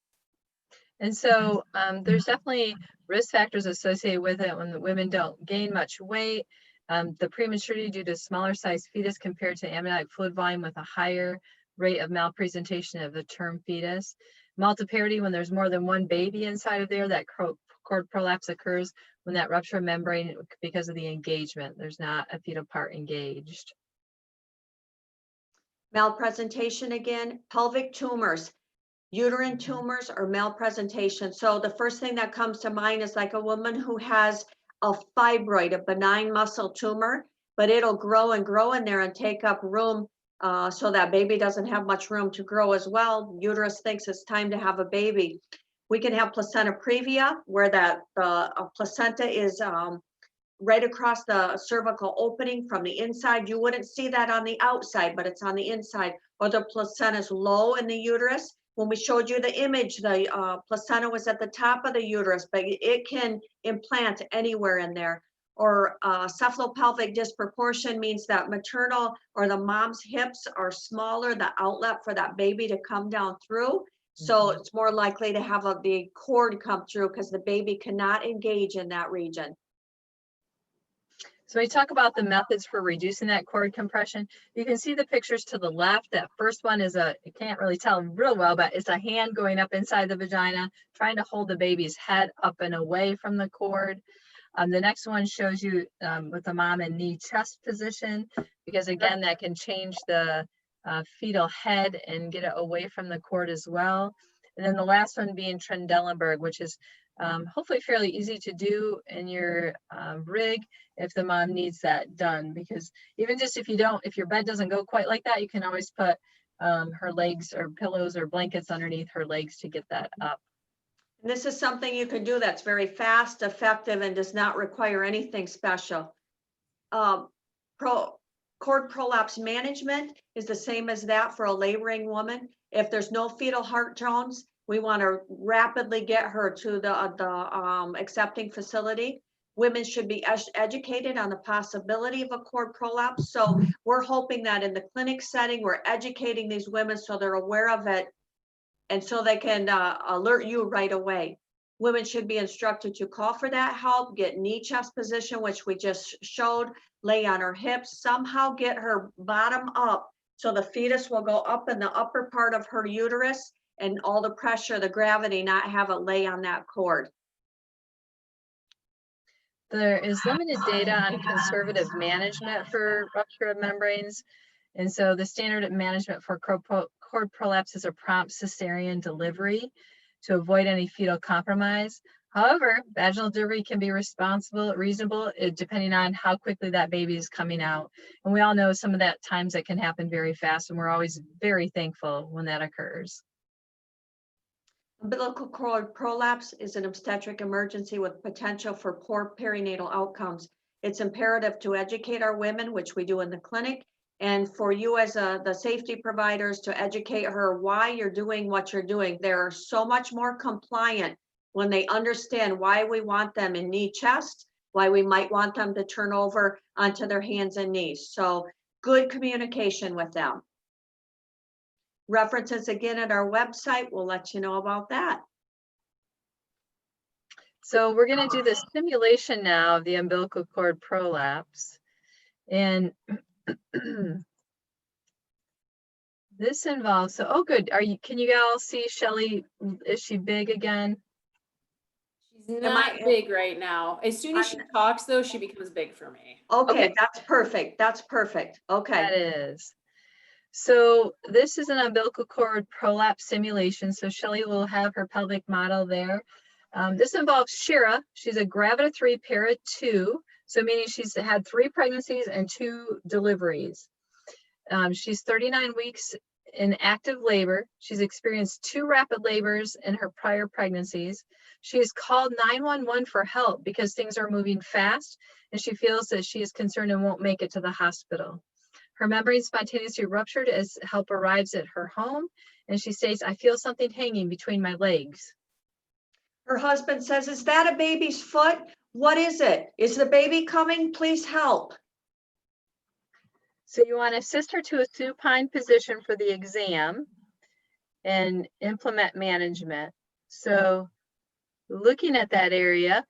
And so there's definitely risk factors associated with it when the women don't gain much weight. The prematurity due to smaller size fetus compared to amniotic fluid volume with a higher rate of malpresentation of the term fetus. Multiparity, when there's more than one baby inside of there, that cord prolapse occurs when that rupture of membrane because of the engagement. There's not a fetal part engaged. Malpresentation again, pelvic tumors. Uterine tumors or malpresentation. So the first thing that comes to mind is like a woman who has a fibroid, a benign muscle tumor, but it'll grow and grow in there and take up room so that baby doesn't have much room to grow as well. Uterus thinks it's time to have a baby. We can have placenta previa, where that placenta is right across the cervical opening from the inside. You wouldn't see that on the outside, but it's on the inside. Or the placenta is low in the uterus. When we showed you the image, the placenta was at the top of the uterus, but it can implant anywhere in there. Or cephalopelvic disproportion means that maternal or the mom's hips are smaller, the outlet for that baby to come down through. So it's more likely to have the cord come through because the baby cannot engage in that region. So we talk about the methods for reducing that cord compression. You can see the pictures to the left. That first one is you can't really tell real well, but it's a hand going up inside the vagina, trying to hold the baby's head up and away from the cord. The next one shows you with the mom in knee chest position, because again, that can change the fetal head and get it away from the cord as well. And then the last one being Trendelenburg, which is hopefully fairly easy to do in your rig if the mom needs that done, because even just if your bed doesn't go quite like that, you can always put her legs or pillows or blankets underneath her legs to get that up. And this is something you can do that's very fast, effective, and does not require anything special. Cord prolapse management is the same as that for a laboring woman. If there's no fetal heart tones, we want to rapidly get her to the accepting facility. Women should be educated on the possibility of a cord prolapse. So we're hoping that in the clinic setting, we're educating these women so they're aware of it and so they can alert you right away. Women should be instructed to call for that help, get knee chest position, which we just showed, lay on her hips, somehow get her bottom up so the fetus will go up in the upper part of her uterus and all the pressure, the gravity, not have it lay on that cord. There is limited data on conservative management for rupture of membranes. And so the standard management for cord prolapse is a prompt cesarean delivery to avoid any fetal compromise. However, vaginal delivery can be reasonable, depending on how quickly that baby is coming out. And we all know some of that times that can happen very fast, and we're always very thankful when that occurs. Umbilical cord prolapse is an obstetric emergency with potential for poor perinatal outcomes. It's imperative to educate our women, which we do in the clinic, and for you as the safety providers to educate her why you're doing what you're doing. They're so much more compliant when they understand why we want them in knee chest, why we might want them to turn over onto their hands and knees. So good communication with them. References again at our website. We'll let you know about that. So we're going to do the simulation now of the umbilical cord prolapse. And this involves, so, oh, good. Can you all see Shelly? Is she big again? She's not big right now. As soon as she talks, though, she becomes big for me. Okay, that's perfect. That's perfect. Okay. That is. So this is an umbilical cord prolapse simulation. So Shelly will have her pelvic model there. This involves Shira. She's a gravida 3, para 2. So meaning she's had 3 pregnancies and 2 deliveries. She's 39 weeks in active labor. She's experienced 2 rapid labors in her prior pregnancies. She has called 911 for help because things are moving fast and she feels that she is concerned and won't make it to the hospital. Her membrane spontaneously ruptured as help arrives at her home, and she states, "I feel something hanging between my legs." Her husband says, "Is that a baby's foot? What is it? Is the baby coming? Please help." So you want to assist her to a supine position for the exam and implement management. So looking at that area,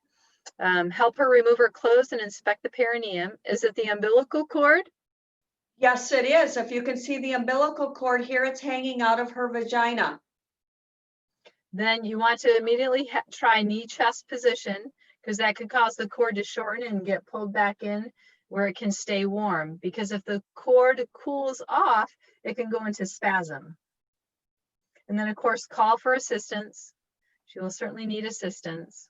help her remove her clothes and inspect the perineum. Is it the umbilical cord? Yes, it is. If you can see the umbilical cord here, it's hanging out of her vagina. Then you want to immediately try knee chest position because that could cause the cord to shorten and get pulled back in where it can stay warm. Because if the cord cools off, it can go into spasm. And then of course, call for assistance. She will certainly need assistance.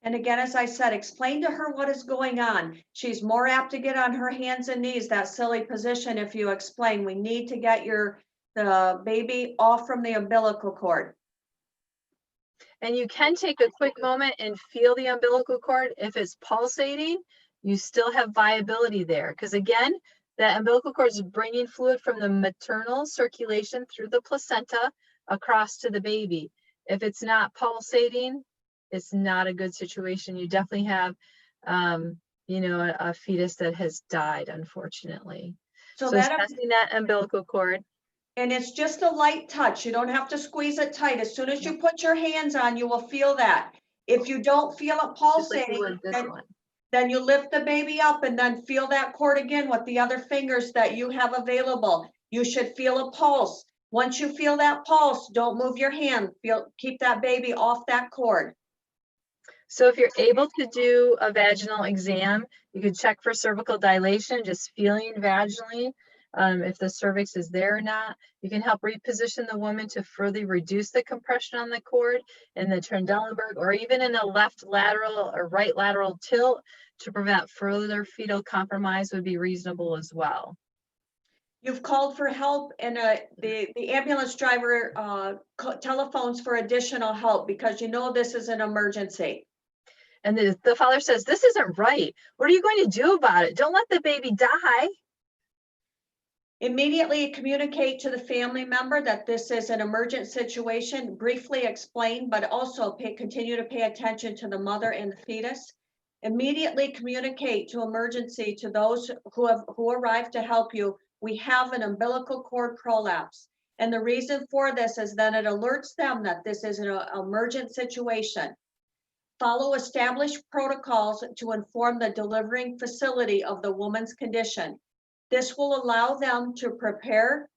And again, as I said, explain to her what is going on. She's more apt to get on her hands and knees, that silly position, if you explain. We need to get the baby off from the umbilical cord. And you can take a quick moment and feel the umbilical cord. If it's pulsating, you still have viability there. Because again, that umbilical cord is bringing fluid from the maternal circulation through the placenta across to the baby. If it's not pulsating, it's not a good situation. You definitely have, a fetus that has died, unfortunately. So assessing that umbilical cord. And it's just a light touch. You don't have to squeeze it tight. As soon as you put your hands on, you will feel that. If you don't feel it pulsating, then you lift the baby up and then feel that cord again with the other fingers that you have available. You should feel a pulse. Once you feel that pulse, don't move your hand. Keep that baby off that cord. So if you're able to do a vaginal exam, you could check for cervical dilation, just feeling vaginally, if the cervix is there or not. You can help reposition the woman to further reduce the compression on the cord in the Trendelenburg, or even in a left lateral or right lateral tilt to prevent further fetal compromise would be reasonable as well. You've called for help, and the ambulance driver telephones for additional help because you know this is an emergency. And the father says, "This isn't right. What are you going to do about it? Don't let the baby die." Immediately communicate to the family member that this is an emergent situation, briefly explain, but also continue to pay attention to the mother and the fetus. Immediately communicate to emergency to those who arrive to help you. We have an umbilical cord prolapse. And the reason for this is that it alerts them that this is an emergent situation. Follow established protocols to inform the delivering facility of the woman's condition. This will allow them to prepare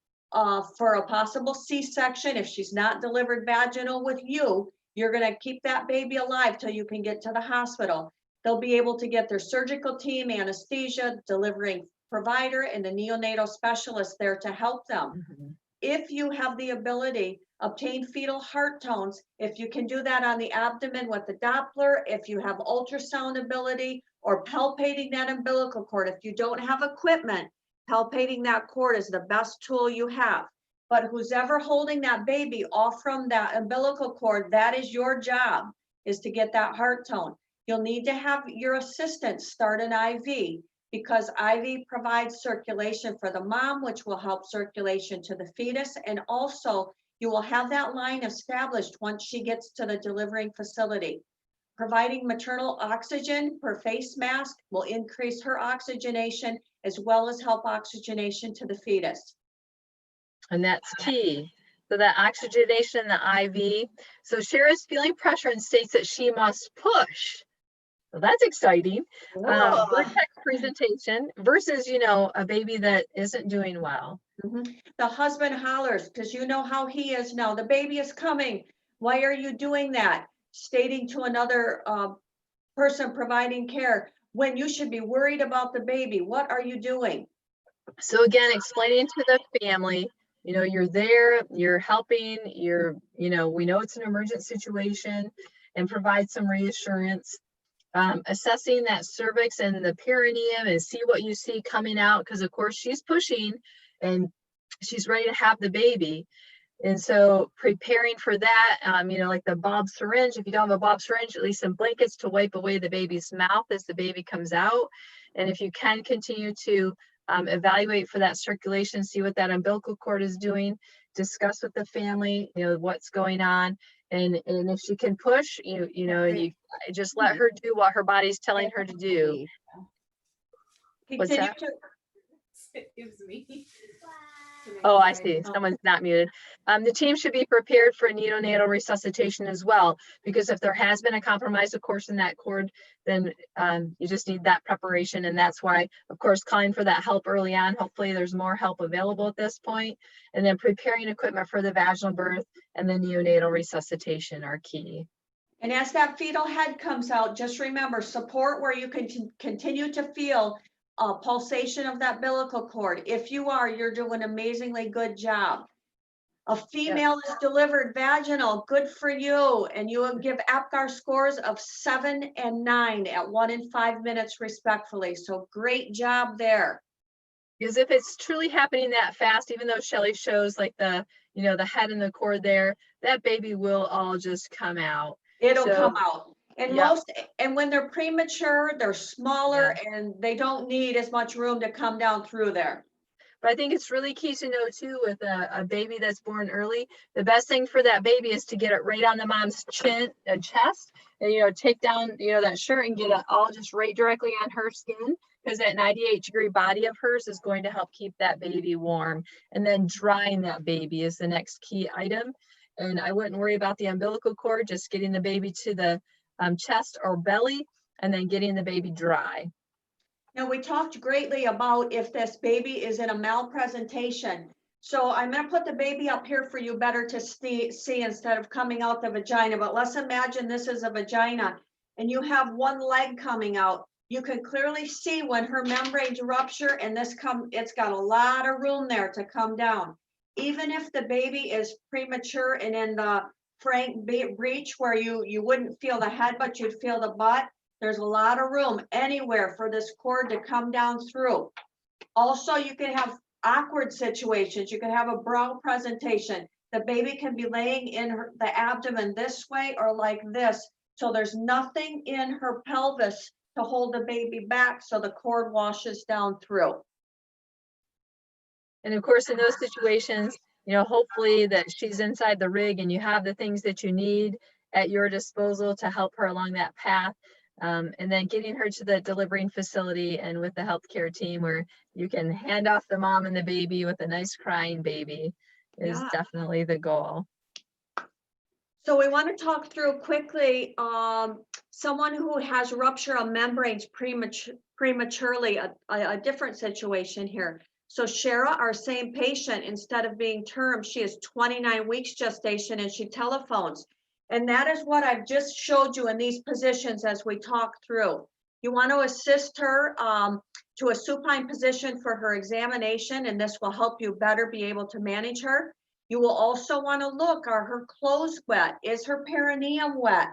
for a possible C-section. If she's not delivered vaginal with you, you're going to keep that baby alive till you can get to the hospital. They'll be able to get their surgical team, anesthesia, delivering provider, and the neonatal specialist there to help them. Mm-hmm. If you have the ability, obtain fetal heart tones. If you can do that on the abdomen with the Doppler, if you have ultrasound ability, or palpating that umbilical cord. If you don't have equipment, palpating that cord is the best tool you have. But who's ever holding that baby off from that umbilical cord, that is your job, is to get that heart tone. You'll need to have your assistant start an IV. because IV provides circulation for the mom, which will help circulation to the fetus. And also you will have that line established once she gets to the delivering facility. Providing maternal oxygen per face mask will increase her oxygenation as well as help oxygenation to the fetus. And that's key. So that oxygenation in the IV. So Shara's feeling pressure and states that she must push. So that's exciting. Vertex presentation versus, you know, a baby that isn't doing well. The husband hollers because you know how he is now. The baby is coming. Why are you doing that? Stating to another person providing care when you should be worried about the baby. What are you doing? So again, explaining to the family, you know, you're there, you're helping, you know, we know it's an emergent situation, and provide some reassurance. Assessing that cervix and the perineum and see what you see coming out, because of course she's pushing and she's ready to have the baby. And so preparing for that, you know, like the Bob syringe, if you don't have a Bob syringe, at least some blankets to wipe away the baby's mouth as the baby comes out. And if you can continue to evaluate for that circulation, see what that umbilical cord is doing, discuss with the family, you know, what's going on. And if she can push, you know, you just let her do what her body's telling her to do. What's Continue that? to It gives me. Oh, I see. Someone's not muted. The team should be prepared for neonatal resuscitation as well, because if there has been a compromise, of course, in that cord, then you just need that preparation. And that's why, of course, calling for that help early on. Hopefully there's more help available at this point. And then preparing equipment for the vaginal birth and the neonatal resuscitation are key. And as that fetal head comes out, just remember, support where you can continue to feel pulsation of that umbilical cord. If you are, you're doing an amazingly good job. A female is delivered vaginal, good for you. And you will give APGAR scores of 7 and 9 at 1 and 5 minutes respectfully. So great job there. Because if it's truly happening that fast, even though Shelley shows like the, you know, the head and the cord there, that baby will all just come out. It'll So, come out. And and when they're premature, they're smaller and they don't need as much room to come down through there. But I think it's really key to know too, with a baby that's born early, the best thing for that baby is to get it right on the mom's chest, and, you know, take down, you know, that shirt and get it all just right directly on her skin, because that 98-degree body of hers is going to help keep that baby warm. And then drying that baby is the next key item. And I wouldn't worry about the umbilical cord, just getting the baby to the chest or belly, and then getting the baby dry. Now, we talked greatly about if this baby is in a malpresentation. So I'm going to put the baby up here for you better to see instead of coming out the vagina. But let's imagine this is a vagina and you have one leg coming out. You can clearly see when her membranes rupture and it's got a lot of room there to come down. Even if the baby is premature and in the frank breech where you wouldn't feel the head, but you'd feel the butt, there's a lot of room anywhere for this cord to come down through. Also, you can have awkward situations. You can have a brow presentation. The baby can be laying in the abdomen this way or like this. So there's nothing in her pelvis to hold the baby back, so the cord washes down through. And of course, in those situations, you know, hopefully that she's inside the rig and you have the things that you need at your disposal to help her along that path. And then getting her to the delivering facility and with the healthcare team where you can hand off the mom and the baby with a nice crying baby is definitely the goal. So we want to talk through quickly someone who has rupture of membranes prematurely, a different situation here. So Shara, our same patient, instead of being termed, she is 29 weeks gestation and she telephones. And that is what I've just showed you in these positions as we talk through. You want to assist her to a supine position for her examination, and this will help you better be able to manage her. You will also want to look, are her clothes wet? Is her perineum wet?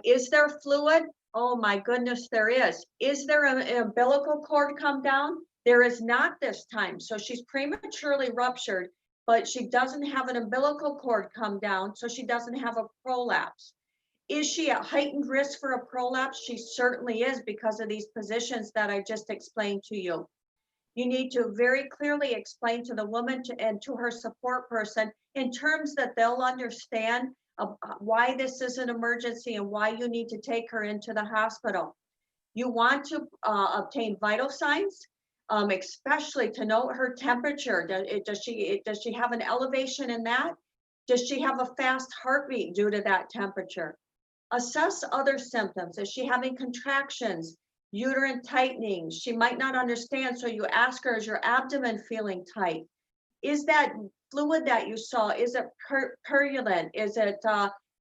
Is there fluid? Oh my goodness, there is. Is there an umbilical cord come down? There is not this time. So she's prematurely ruptured, but she doesn't have an umbilical cord come down, so she doesn't have a prolapse. Is she at heightened risk for a prolapse? She certainly is because of these positions that I just explained to you. You need to very clearly explain to the woman and to her support person in terms that they'll understand why this is an emergency and why you need to take her into the hospital. You want to obtain vital signs, especially to note her temperature. Does she have an elevation in that? Does she have a fast heartbeat due to that temperature? Assess other symptoms. Is she having contractions, uterine tightening? She might not understand, so you ask her, is your abdomen feeling tight? Is that fluid that you saw, is it purulent? Is it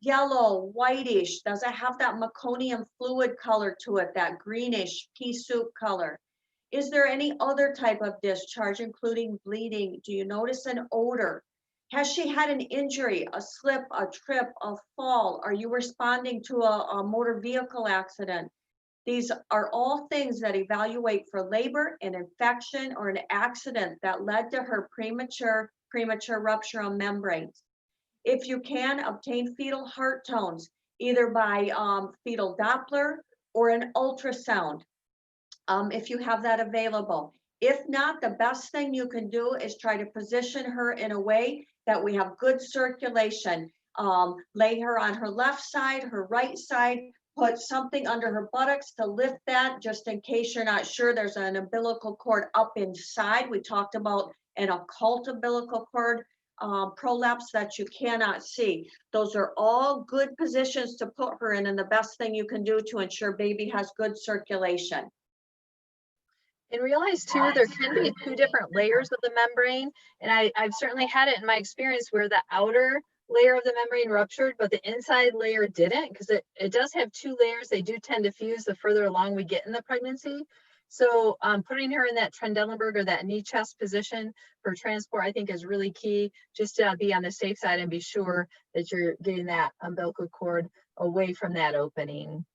yellow, whitish? Does it have that meconium fluid color to it, that greenish pea soup color? Is there any other type of discharge, including bleeding? Do you notice an odor? Has she had an injury, a slip, a trip, a fall? Are you responding to a motor vehicle accident? These are all things that evaluate for labor, an infection, or an accident that led to her premature rupture of membranes. If you can, obtain fetal heart tones, either by fetal Doppler or an ultrasound, if you have that available. If not, the best thing you can do is try to position her in a way that we have good circulation. Lay her on her left side, her right side, put something under her buttocks to lift that, just in case you're not sure there's an umbilical cord up inside. We talked about an occult umbilical cord prolapse that you cannot see. Those are all good positions to put her in, and the best thing you can do to ensure baby has good circulation. And realize too, there can be 2 different layers of the membrane. And I've certainly had it in my experience where the outer layer of the membrane ruptured, but the inside layer didn't, because it does have 2 layers. They do tend to fuse the further along we get in the pregnancy. So putting her in that Trendelenburg or that knee chest position for transport, I think is really key, just to be on the safe side and be sure that you're getting that umbilical cord away from that opening.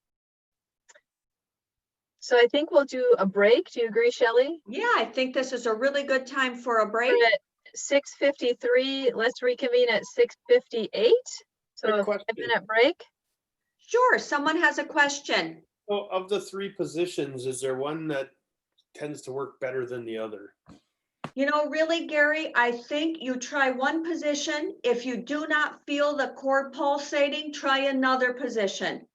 So I think we'll do a break. Do you agree, Shelley? Yeah, I think this is a really good time for a break. We're at 6:53. Let's reconvene at 6:58. So a 5-minute break. Sure, someone has a question. Well, of the 3 positions, is there one that tends to work better than the other? You know, really, Gary, I think you try one position. If you do not feel the cord pulsating, try another position.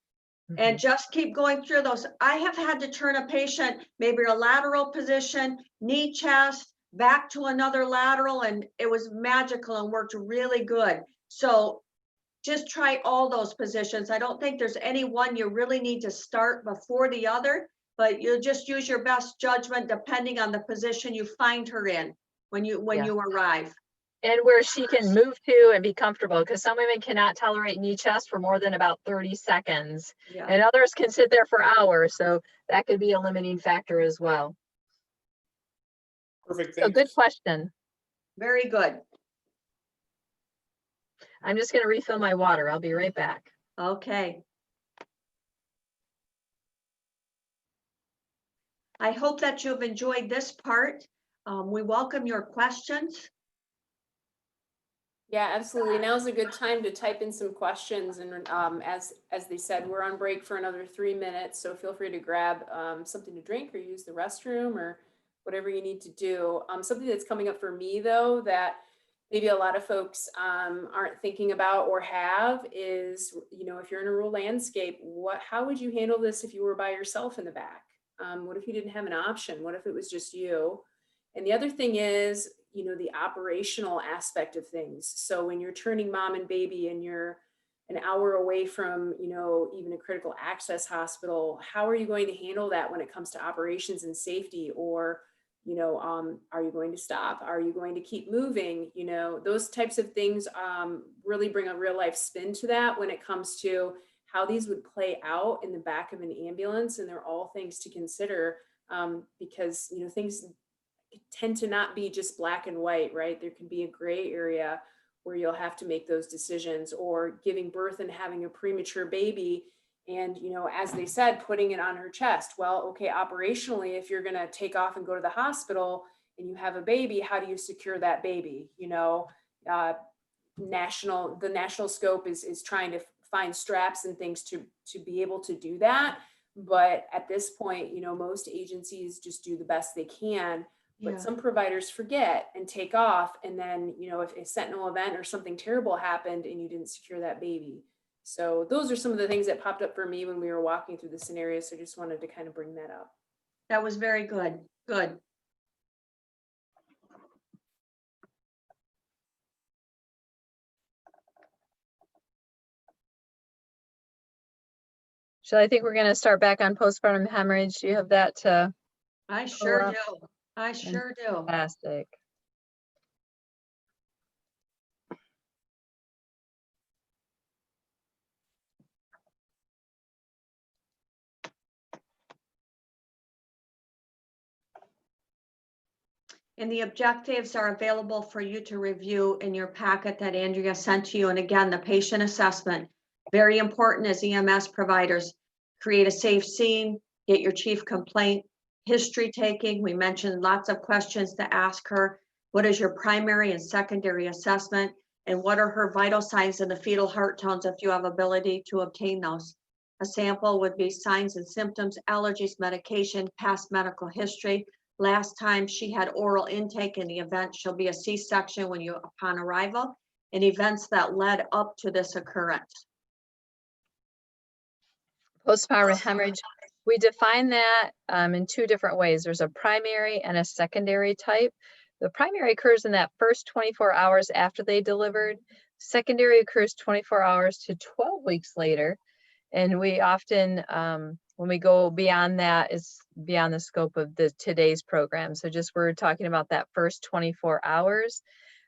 And just keep going through those. I have had to turn a patient, maybe a lateral position, knee chest, back to another lateral, and it was magical and worked really good. So just try all those positions. I don't think there's any one you really need to start before the other, but you just use your best judgment depending on the position you find her in when you arrive. And where she can move to and be comfortable, because some women cannot tolerate knee chest for more than about 30 seconds. Yeah. And others can sit there for hours. So that could be a limiting factor as well. Perfect. So Thanks. good question. Very good. I'm just going to refill my water. I'll be right back. Okay. I hope that you've enjoyed this part. We welcome your questions. Yeah, absolutely. Now's a good time to type in some questions. And as they said, we're on break for another 3 minutes. So feel free to grab something to drink or use the restroom or whatever you need to do. Something that's coming up for me, though, that maybe a lot of folks aren't thinking about or have is, you know, if you're in a rural landscape, how would you handle this if you were by yourself in the back? What if you didn't have an option? What if it was just you? And the other thing is, you know, the operational aspect of things. So when you're turning mom and baby and you're an hour away from, you know, even a critical access hospital, how are you going to handle that when it comes to operations and safety? Or, you know, are you going to stop? Are you going to keep moving? You know, those types of things really bring a real life spin to that when it comes to how these would play out in the back of an ambulance. And they're all things to consider because, you know, things tend to not be just black and white, right? There can be a gray area where you'll have to make those decisions, or giving birth and having a premature baby. And, you know, as they said, putting it on her chest. Well, okay, operationally, if you're going to take off and go to the hospital and you have a baby, how do you secure that baby? You know, the national scope is trying to find straps and things to be able to do that. But at this point, you know, most agencies just do the best they can. But Yeah. some providers forget and take off. And then, you know, if a sentinel event or something terrible happened and you didn't secure that baby. So those are some of the things that popped up for me when we were walking through the scenarios. So I just wanted to kind of bring that up. That was very good. Good. So I think we're going to start back on postpartum hemorrhage. Do you have that to I sure up. do. I sure do. fantastic? And the objectives are available for you to review in your packet that Andrea sent to you. And again, the patient assessment, very important as EMS providers. Create a safe scene, get your chief complaint history taking. We mentioned lots of questions to ask her. What is your primary and secondary assessment? And what are her vital signs and the fetal heart tones if you have ability to obtain those? A sample would be signs and symptoms, allergies, medication, past medical history. Last time she had oral intake. In the event she'll be a C-section when you upon arrival, and events that led up to this occurrence. Postpartum hemorrhage, we define that in two different ways. There's a primary and a secondary type. The primary occurs in that first 24 hours after they delivered. Secondary occurs 24 hours to 12 weeks later. And we often, when we go beyond that, is beyond the scope of today's program. So just we're talking about that first 24 hours.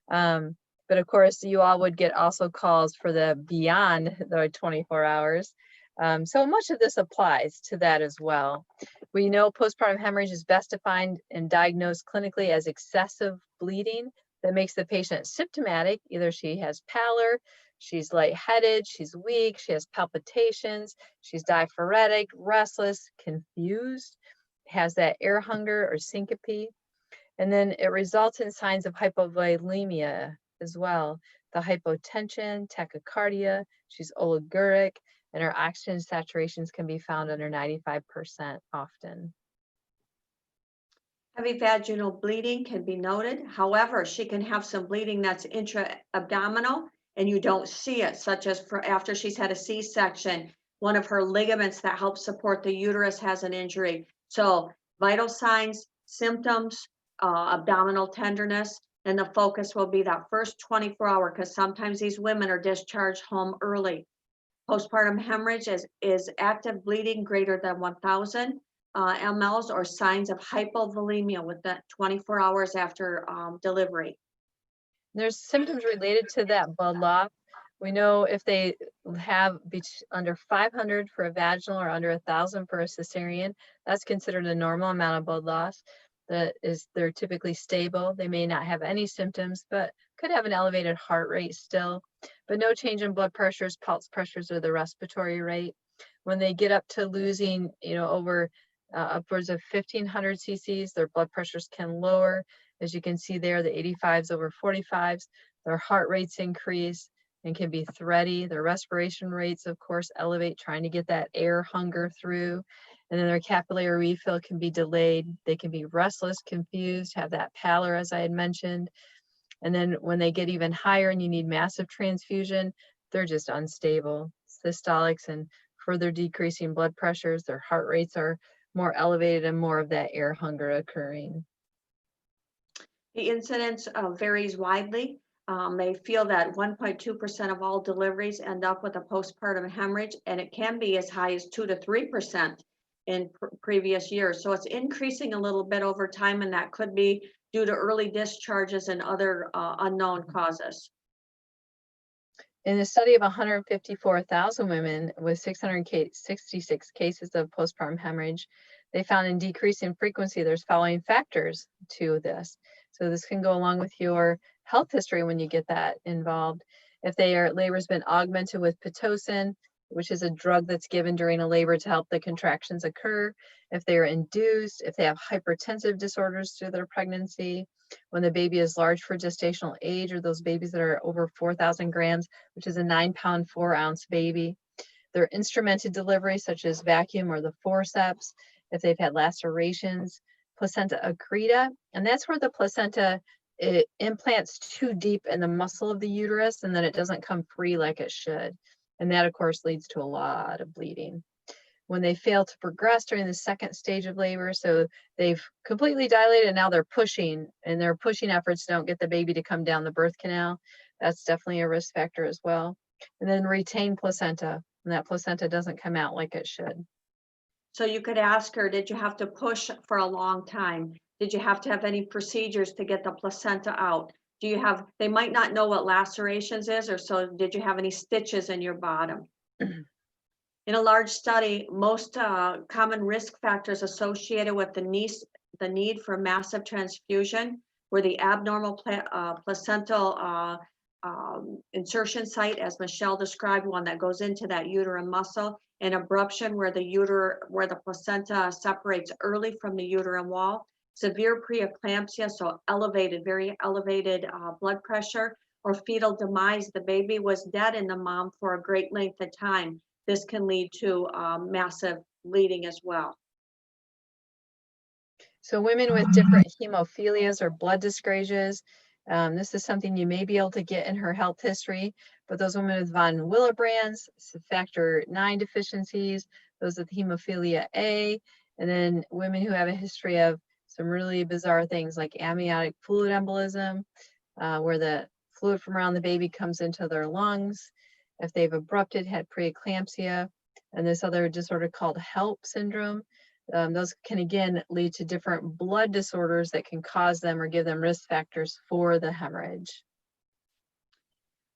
But of course, you all would get also calls for the beyond the 24 hours. So much of this applies to that as well. We know postpartum hemorrhage is best defined and diagnosed clinically as excessive bleeding that makes the patient symptomatic. Either she has pallor, she's lightheaded, she's weak, she has palpitations, she's diaphoretic, restless, confused, has that air hunger or syncope. And then it results in signs of hypovolemia as well. The hypotension, tachycardia, she's oliguric, and her oxygen saturations can be found under 95% often. Heavy vaginal bleeding can be noted. However, she can have some bleeding that's intra-abdominal and you don't see it, such as for after she's had a C-section, one of her ligaments that helps support the uterus has an injury. So vital signs, symptoms, abdominal tenderness, and the focus will be that first 24-hour, because sometimes these women are discharged home early. Postpartum hemorrhage is active bleeding greater than 1,000 mLs or signs of hypovolemia with that 24 hours after delivery. There's symptoms related to that blood loss. We know if they have under 500 for a vaginal or under 1,000 for a cesarean, that's considered a normal amount of blood loss. They're typically stable. They may not have any symptoms, but could have an elevated heart rate still, but no change in blood pressures, pulse pressures, or the respiratory rate. When they get up to losing, over upwards of 1,500 cc's, their blood pressures can lower. As you can see there, the 85s over 45s, their heart rates increase and can be thready. Their respiration rates, of course, elevate, trying to get that air hunger through. And then their capillary refill can be delayed. They can be restless, confused, have that pallor, as I had mentioned. And then when they get even higher and you need massive transfusion, they're just unstable. Systolics and further decreasing blood pressures, their heart rates are more elevated and more of that air hunger occurring. The incidence varies widely. They feel that 1.2% of all deliveries end up with a postpartum hemorrhage, and it can be as high as 2 to 3% in previous years. So it's increasing a little bit over time, and that could be due to early discharges and other unknown causes. In a study of 154,000 women with 666 cases of postpartum hemorrhage, they found in decreasing frequency, there's following factors to this. So this can go along with your health history when you get that involved. If labor has been augmented with Pitocin, which is a drug that's given during a labor to help the contractions occur. If they are induced, if they have hypertensive disorders through their pregnancy, when the baby is large for gestational age, or those babies that are over 4,000 grams, which is a 9-pound, 4-ounce baby. Their instrumented delivery, such as vacuum or the forceps, if they've had lacerations, placenta accreta, and that's where the placenta it implants too deep in the muscle of the uterus, and then it doesn't come free like it should. And that, of course, leads to a lot of bleeding. When they fail to progress during the second stage of labor, so they've completely dilated and now they're pushing, and their pushing efforts don't get the baby to come down the birth canal, that's definitely a risk factor as well. And then retained placenta, and that placenta doesn't come out like it should. So you could ask her, did you have to push for a long time? Did you have to have any procedures to get the placenta out? Do you have, they might not know what lacerations is, or so did you have any stitches in your bottom? In a large study, most common risk factors associated with the need for massive transfusion were the abnormal placental insertion site, as Michelle described, one that goes into that uterine muscle, and abruption where the placenta separates early from the uterine wall, severe preeclampsia, so very elevated blood pressure, or fetal demise. The baby was dead in the mom for a great length of time. This can lead to massive bleeding as well. So women with different hemophilias or blood dyscrasias, this is something you may be able to get in her health history, but those women with von Willebrand's, factor 9 deficiencies, those with hemophilia A, and then women who have a history of some really bizarre things like amniotic fluid embolism, where the fluid from around the baby comes into their lungs. If they've abrupted, had preeclampsia, and this other disorder called HELP syndrome, those can again lead to different blood disorders that can cause them or give them risk factors for the hemorrhage.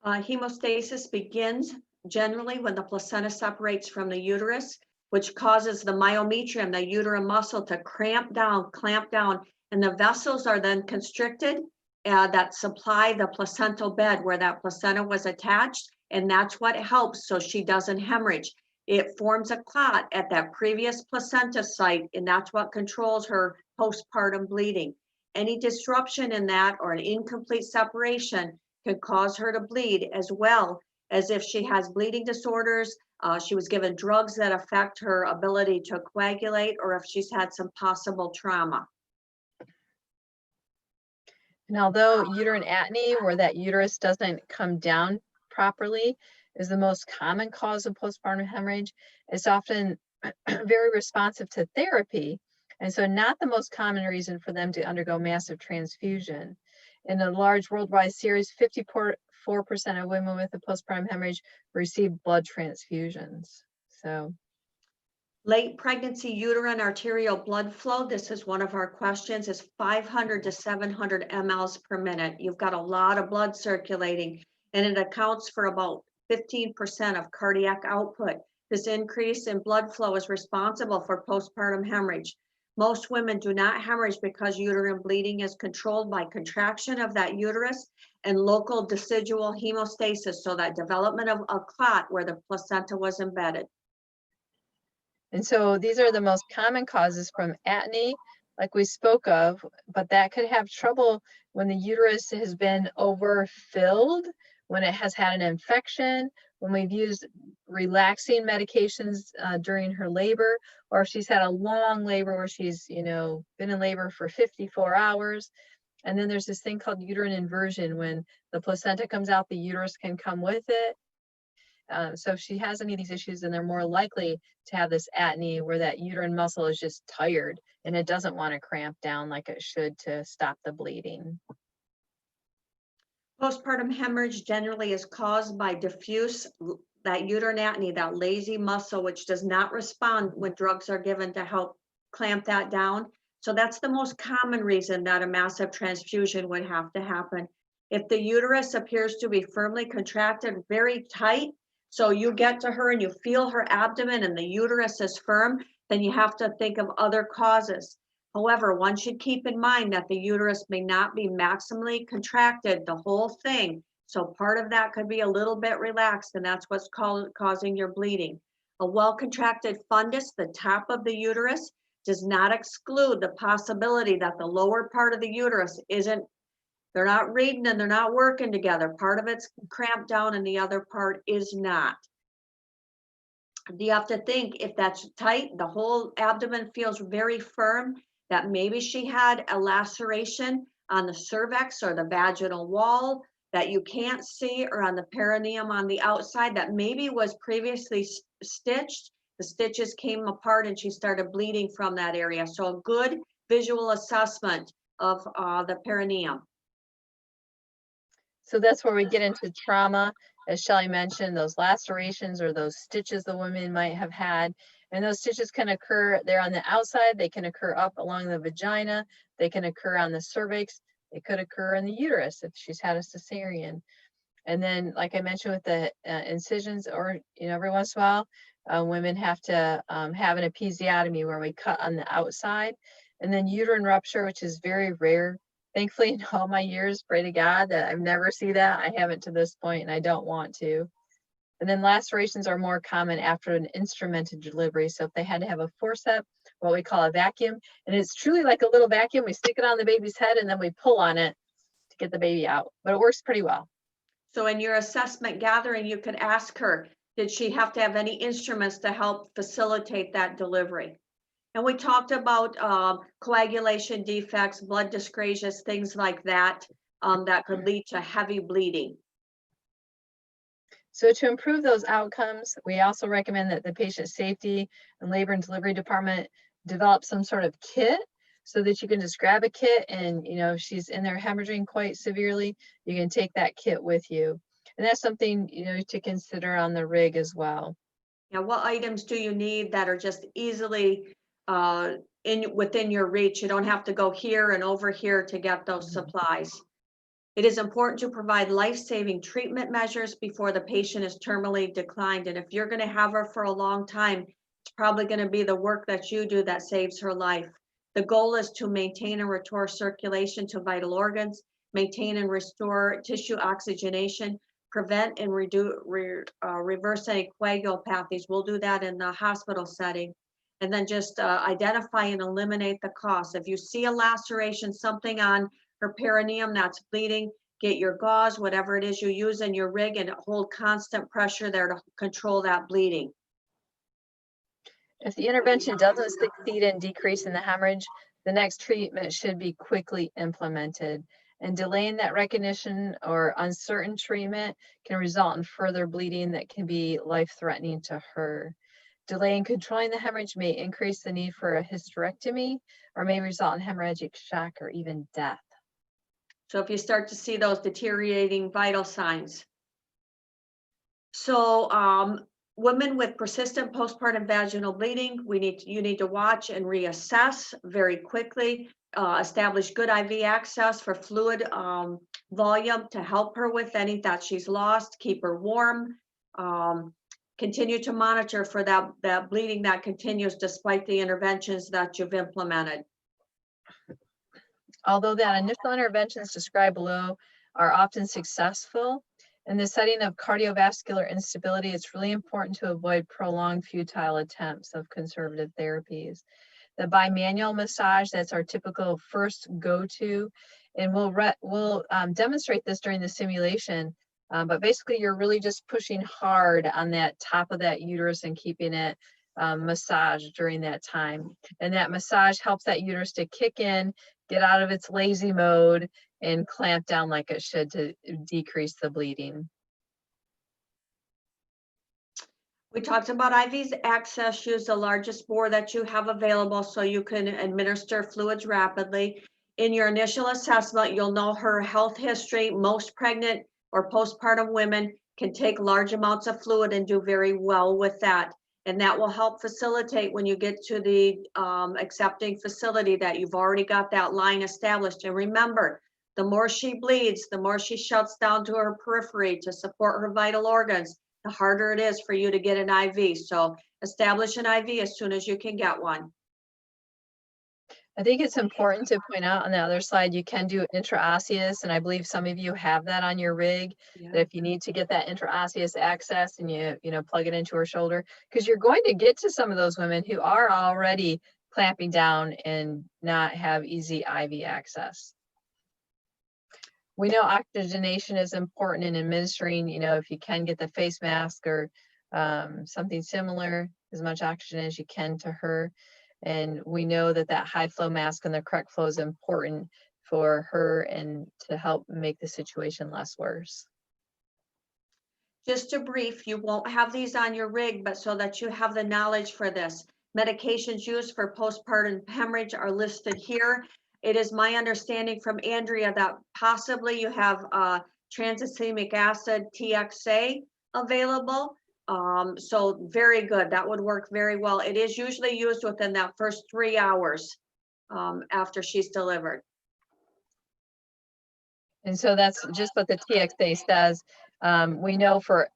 Hemostasis begins generally when the placenta separates from the uterus, which causes the myometrium, the uterine muscle, to clamp down, and the vessels are then constricted that supply the placental bed where that placenta was attached, and that's what helps so she doesn't hemorrhage. It forms a clot at that previous placenta site, and that's what controls her postpartum bleeding. Any disruption in that or an incomplete separation can cause her to bleed, as well as if she has bleeding disorders, she was given drugs that affect her ability to coagulate, or if she's had some possible trauma. And although uterine atony, where that uterus doesn't come down properly, is the most common cause of postpartum hemorrhage, it's often very responsive to therapy, and so not the most common reason for them to undergo massive transfusion. In a large worldwide series, 54% of women with a postpartum hemorrhage receive blood transfusions. So Late pregnancy uterine arterial blood flow, this is one of our questions, is 500 to 700 mLs per minute. You've got a lot of blood circulating, and it accounts for about 15% of cardiac output. This increase in blood flow is responsible for postpartum hemorrhage. Most women do not hemorrhage because uterine bleeding is controlled by contraction of that uterus and local decidual hemostasis, so that development of a clot where the placenta was embedded. And so these are the most common causes from atony, like we spoke of, but that could have trouble when the uterus has been overfilled, when it has had an infection, when we've used relaxing medications during her labor, or if she's had a long labor where she's, been in labor for 54 hours. And then there's this thing called uterine inversion, when the placenta comes out, the uterus can come with it. So if she has any of these issues, then they're more likely to have this atony where that uterine muscle is just tired and it doesn't want to cramp down like it should to stop the bleeding. Postpartum hemorrhage generally is caused by diffuse, that uterine atony, that lazy muscle, which does not respond when drugs are given to help clamp that down. So that's the most common reason that a massive transfusion would have to happen. If the uterus appears to be firmly contracted, very tight, so you get to her and you feel her abdomen and the uterus is firm, then you have to think of other causes. However, one should keep in mind that the uterus may not be maximally contracted, the whole thing. So part of that could be a little bit relaxed, and that's what's causing your bleeding. A well-contracted fundus, the top of the uterus, does not exclude the possibility that the lower part of the uterus they're not reading and they're not working together. Part of it's cramped down and the other part is not. You have to think, if that's tight, the whole abdomen feels very firm, that maybe she had a laceration on the cervix or the vaginal wall that you can't see, or on the perineum on the outside that maybe was previously stitched. The stitches came apart and she started bleeding from that area. So a good visual assessment of the perineum. So that's where we get into trauma. As Shelley mentioned, those lacerations or those stitches the women might have had. And those stitches can occur, they're on the outside, they can occur up along the vagina, they can occur on the cervix, they could occur in the uterus if she's had a cesarean. And then, like I mentioned with the incisions, or, every once in a while, women have to have an episiotomy where we cut on the outside. And then uterine rupture, which is very rare. Thankfully, in all my years, pray to God that I've never seen that. I haven't to this point, and I don't want to. And then lacerations are more common after an instrumented delivery. So if they had to have a forceps, what we call a vacuum, and it's truly like a little vacuum, we stick it on the baby's head and then we pull on it to get the baby out. But it works pretty well. So in your assessment gathering, you could ask her, did she have to have any instruments to help facilitate that delivery? And we talked about coagulation defects, blood dyscrasias, things like that, that could lead to heavy bleeding. So to improve those outcomes, we also recommend that the patient safety and labor and delivery department develop some sort of kit, so that you can just grab a kit and, if she's in there hemorrhaging quite severely, you can take that kit with you. And that's something, to consider on the rig as well. Now, what items do you need that are just easily within your reach? You don't have to go here and over here to get those supplies. It is important to provide life-saving treatment measures before the patient is terminally declined. And if you're going to have her for a long time, it's probably going to be the work that you do that saves her life. The goal is to maintain and restore circulation to vital organs, maintain and restore tissue oxygenation, prevent and reverse any coagulopathies. We'll do that in the hospital setting. And then just identify and eliminate the cost. If you see a laceration, something on her perineum that's bleeding, get your gauze, whatever it is you use in your rig, and hold constant pressure there to control that bleeding. If the intervention doesn't succeed in decreasing the hemorrhage, the next treatment should be quickly implemented. And delaying that recognition or uncertain treatment can result in further bleeding that can be life-threatening to her. Delaying controlling the hemorrhage may increase the need for a hysterectomy, or may result in hemorrhagic shock or even death. So if you start to see those deteriorating vital signs. So women with persistent postpartum vaginal bleeding, you need to watch and reassess very quickly. Establish good IV access for fluid volume to help her with any that she's lost. Keep her warm. Continue to monitor for that bleeding that continues despite the interventions that you've implemented. Although that initial interventions described below are often successful, in the setting of cardiovascular instability, it's really important to avoid prolonged futile attempts of conservative therapies. The bimanual massage, that's our typical first go-to, and we'll demonstrate this during the simulation, but basically you're really just pushing hard on that top of that uterus and keeping it massaged during that time. And that massage helps that uterus to kick in, get out of its lazy mode, and clamp down like it should to decrease the bleeding. We talked about IVs access. Use the largest bore that you have available so you can administer fluids rapidly. In your initial assessment, you'll know her health history. Most pregnant or postpartum women can take large amounts of fluid and do very well with that. And that will help facilitate when you get to the accepting facility that you've already got that line established. And remember, the more she bleeds, the more she shuts down to her periphery to support her vital organs, the harder it is for you to get an IV. So establish an IV as soon as you can get one. I think it's important to point out on the other side, you can do intraosseous, and I believe some of you have that on your rig. That if you need to get that intraosseous access and you know, plug it into her shoulder, because you're going to get to some of those women who are already clamping down and not have easy IV access. We know oxygenation is important in administering, you know, if you can get the face mask or something similar, as much oxygen as you can to her. And we know that that high flow mask and the correct flow is important for her and to help make the situation less worse. Just a brief, you won't have these on your rig, but so that you have the knowledge for this. Medications used for postpartum hemorrhage are listed here. It is my understanding from Andrea that possibly you have transacemic acid, TXA, available. So very good. That would work very well. It is usually used within that first 3 hours after she's delivered. And so that's just what the TXA says. We know for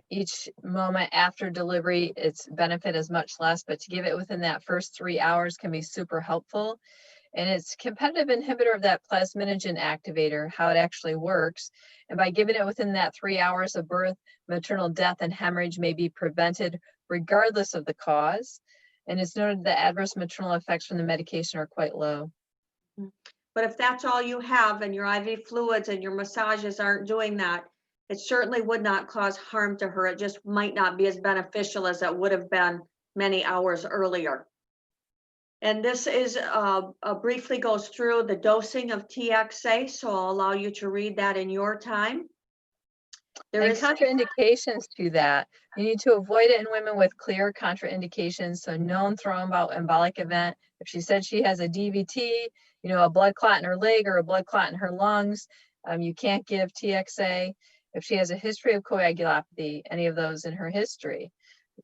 each moment after delivery, its benefit is much less, but to give it within that first 3 hours can be super helpful. And it's competitive inhibitor of that plasminogen activator, how it actually works. And by giving it within that 3 hours of birth, maternal death and hemorrhage may be prevented regardless of the cause. And it's noted that adverse maternal effects from the medication are quite low. But if that's all you have and your IV fluids and your massages aren't doing that, it certainly would not cause harm to her. It just might not be as beneficial as it would have been many hours earlier. And this is briefly goes through the dosing of TXA, so I'll allow you to read that in your time. There And is contraindications to that. You need to avoid it in women with clear contraindications, so known thromboembolic event. If she said she has a DVT, you know, a blood clot in her leg or a blood clot in her lungs, you can't give TXA. If she has a history of coagulopathy, any of those in her history.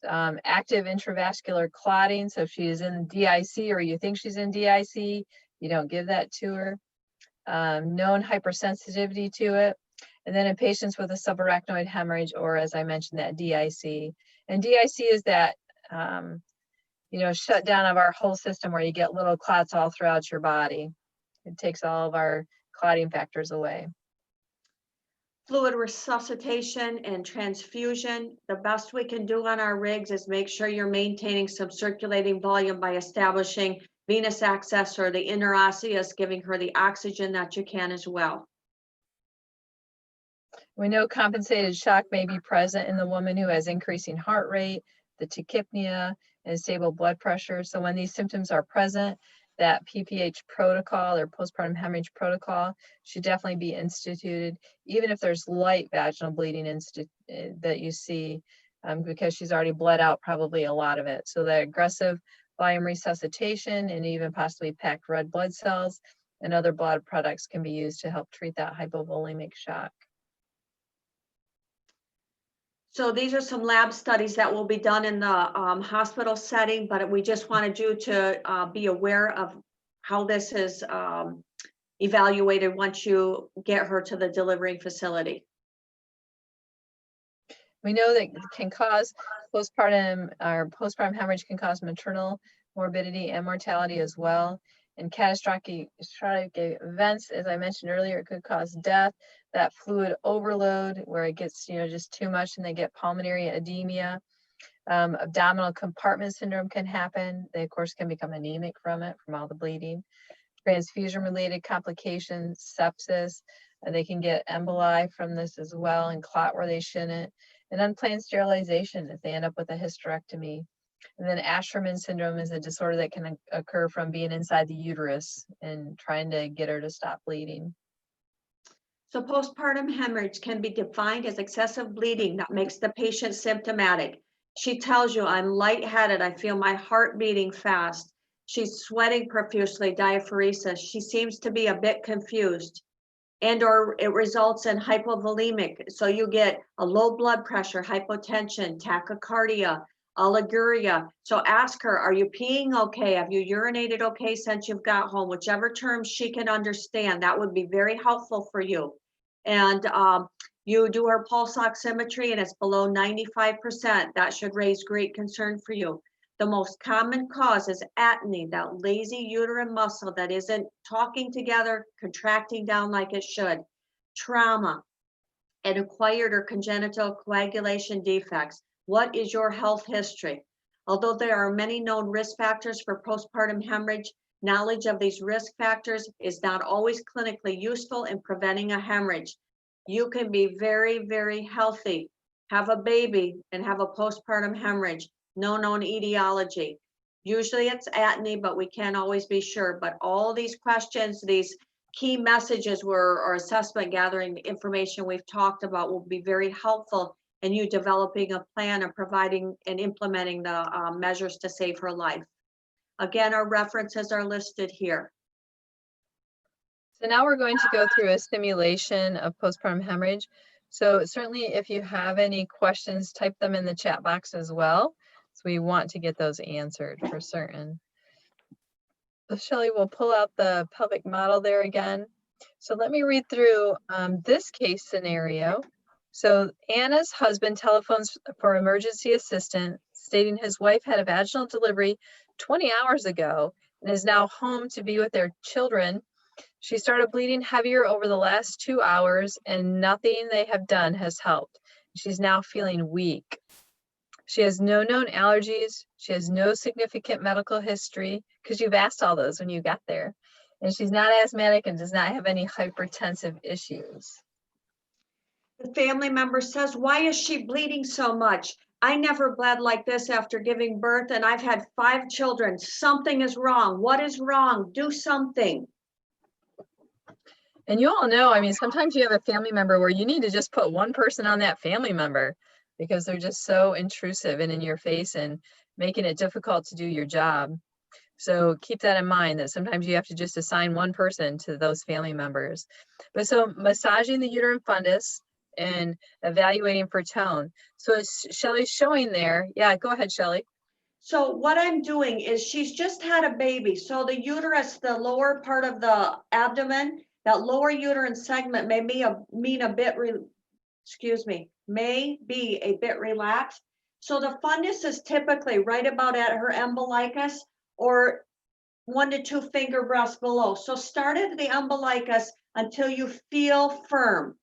Active intravascular clotting, so if she is in DIC or you think she's in DIC, you don't give that to her. Known hypersensitivity to it. And then in patients with a subarachnoid hemorrhage, or as I mentioned, that DIC. And DIC is that, you know, shutdown of our whole system where you get little clots all throughout your body. It takes all of our clotting factors away. fluid resuscitation and transfusion. The best we can do on our rigs is make sure you're maintaining some circulating volume by establishing venous access or the interosseous, giving her the oxygen that you can as well. We know compensated shock may be present in the woman who has increasing heart rate, the tachypnea, and stable blood pressure. So when these symptoms are present, that PPH protocol or postpartum hemorrhage protocol should definitely be instituted, even if there's light vaginal bleeding that you see, because she's already bled out probably a lot of it. So the aggressive volume resuscitation and even possibly packed red blood cells and other blood products can be used to help treat that hypovolemic shock. So these are some lab studies that will be done in the hospital setting, but we just wanted you to be aware of how this is evaluated once you get her to the delivering facility. We know that it can cause postpartum hemorrhage can cause maternal morbidity and mortality as well. And catastrophic events, as I mentioned earlier, it could cause death. That fluid overload where it gets, you know, just too much and they get pulmonary edema. Abdominal compartment syndrome can happen. They, of course, can become anemic from it, from all the bleeding. Transfusion-related complications, sepsis, they can get emboli from this as well and clot where they shouldn't. And unplanned sterilization if they end up with a hysterectomy. And then Asherman syndrome is a disorder that can occur from being inside the uterus and trying to get her to stop bleeding. So postpartum hemorrhage can be defined as excessive bleeding that makes the patient symptomatic. She tells you, I'm lightheaded, I feel my heart beating fast. She's sweating profusely, diaphoresis. She seems to be a bit confused. And or it results in hypovolemic. So you get a low blood pressure, hypotension, tachycardia, oliguria. So ask her, are you peeing okay? Have you urinated okay since you've got home? Whichever terms she can understand, that would be very helpful for you. And you do her pulse oximetry and it's below 95%. That should raise great concern for you. The most common cause is atony, that lazy uterine muscle that isn't talking together, contracting down like it should. Trauma and acquired or congenital coagulation defects. What is your health history? Although there are many known risk factors for postpartum hemorrhage, knowledge of these risk factors is not always clinically useful in preventing a hemorrhage. You can be very, very healthy, have a baby, and have a postpartum hemorrhage. No known etiology. Usually it's atony, but we can't always be sure. But all these questions, these key messages or assessment gathering information we've talked about will be very helpful in you developing a plan and providing and implementing the measures to save her life. Again, our references are listed here. So now we're going to go through a simulation of postpartum hemorrhage. So certainly if you have any questions, type them in the chat box as well. So we want to get those answered for certain. So Shelley will pull out the pelvic model there again. So let me read through this case scenario. So Anna's husband telephones for emergency assistance, stating his wife had a vaginal delivery 20 hours ago and is now home to be with their children. She started bleeding heavier over the last 2 hours and nothing they have done has helped. She's now feeling weak. She has no known allergies. She has no significant medical history, because you've asked all those when you got there. And she's not asthmatic and does not have any hypertensive issues. The family member says, why is she bleeding so much? I never bled like this after giving birth, and I've had 5 children. Something is wrong. What is wrong? Do something. And you all know, I mean, sometimes you have a family member where you need to just put one person on that family member because they're just so intrusive and in your face and making it difficult to do your job. So keep that in mind, that sometimes you have to just assign one person to those family members. But so massaging the uterine fundus and evaluating for tone. So as Shelley's showing there, yeah, go ahead, Shelley. So what I'm doing is she's just had a baby. So the uterus, the lower part of the abdomen, that lower uterine segment may be a bit relaxed. So the fundus is typically right about at her umbilicus or 1 to 2 finger breaths below. So start at the umbilicus until you feel firm.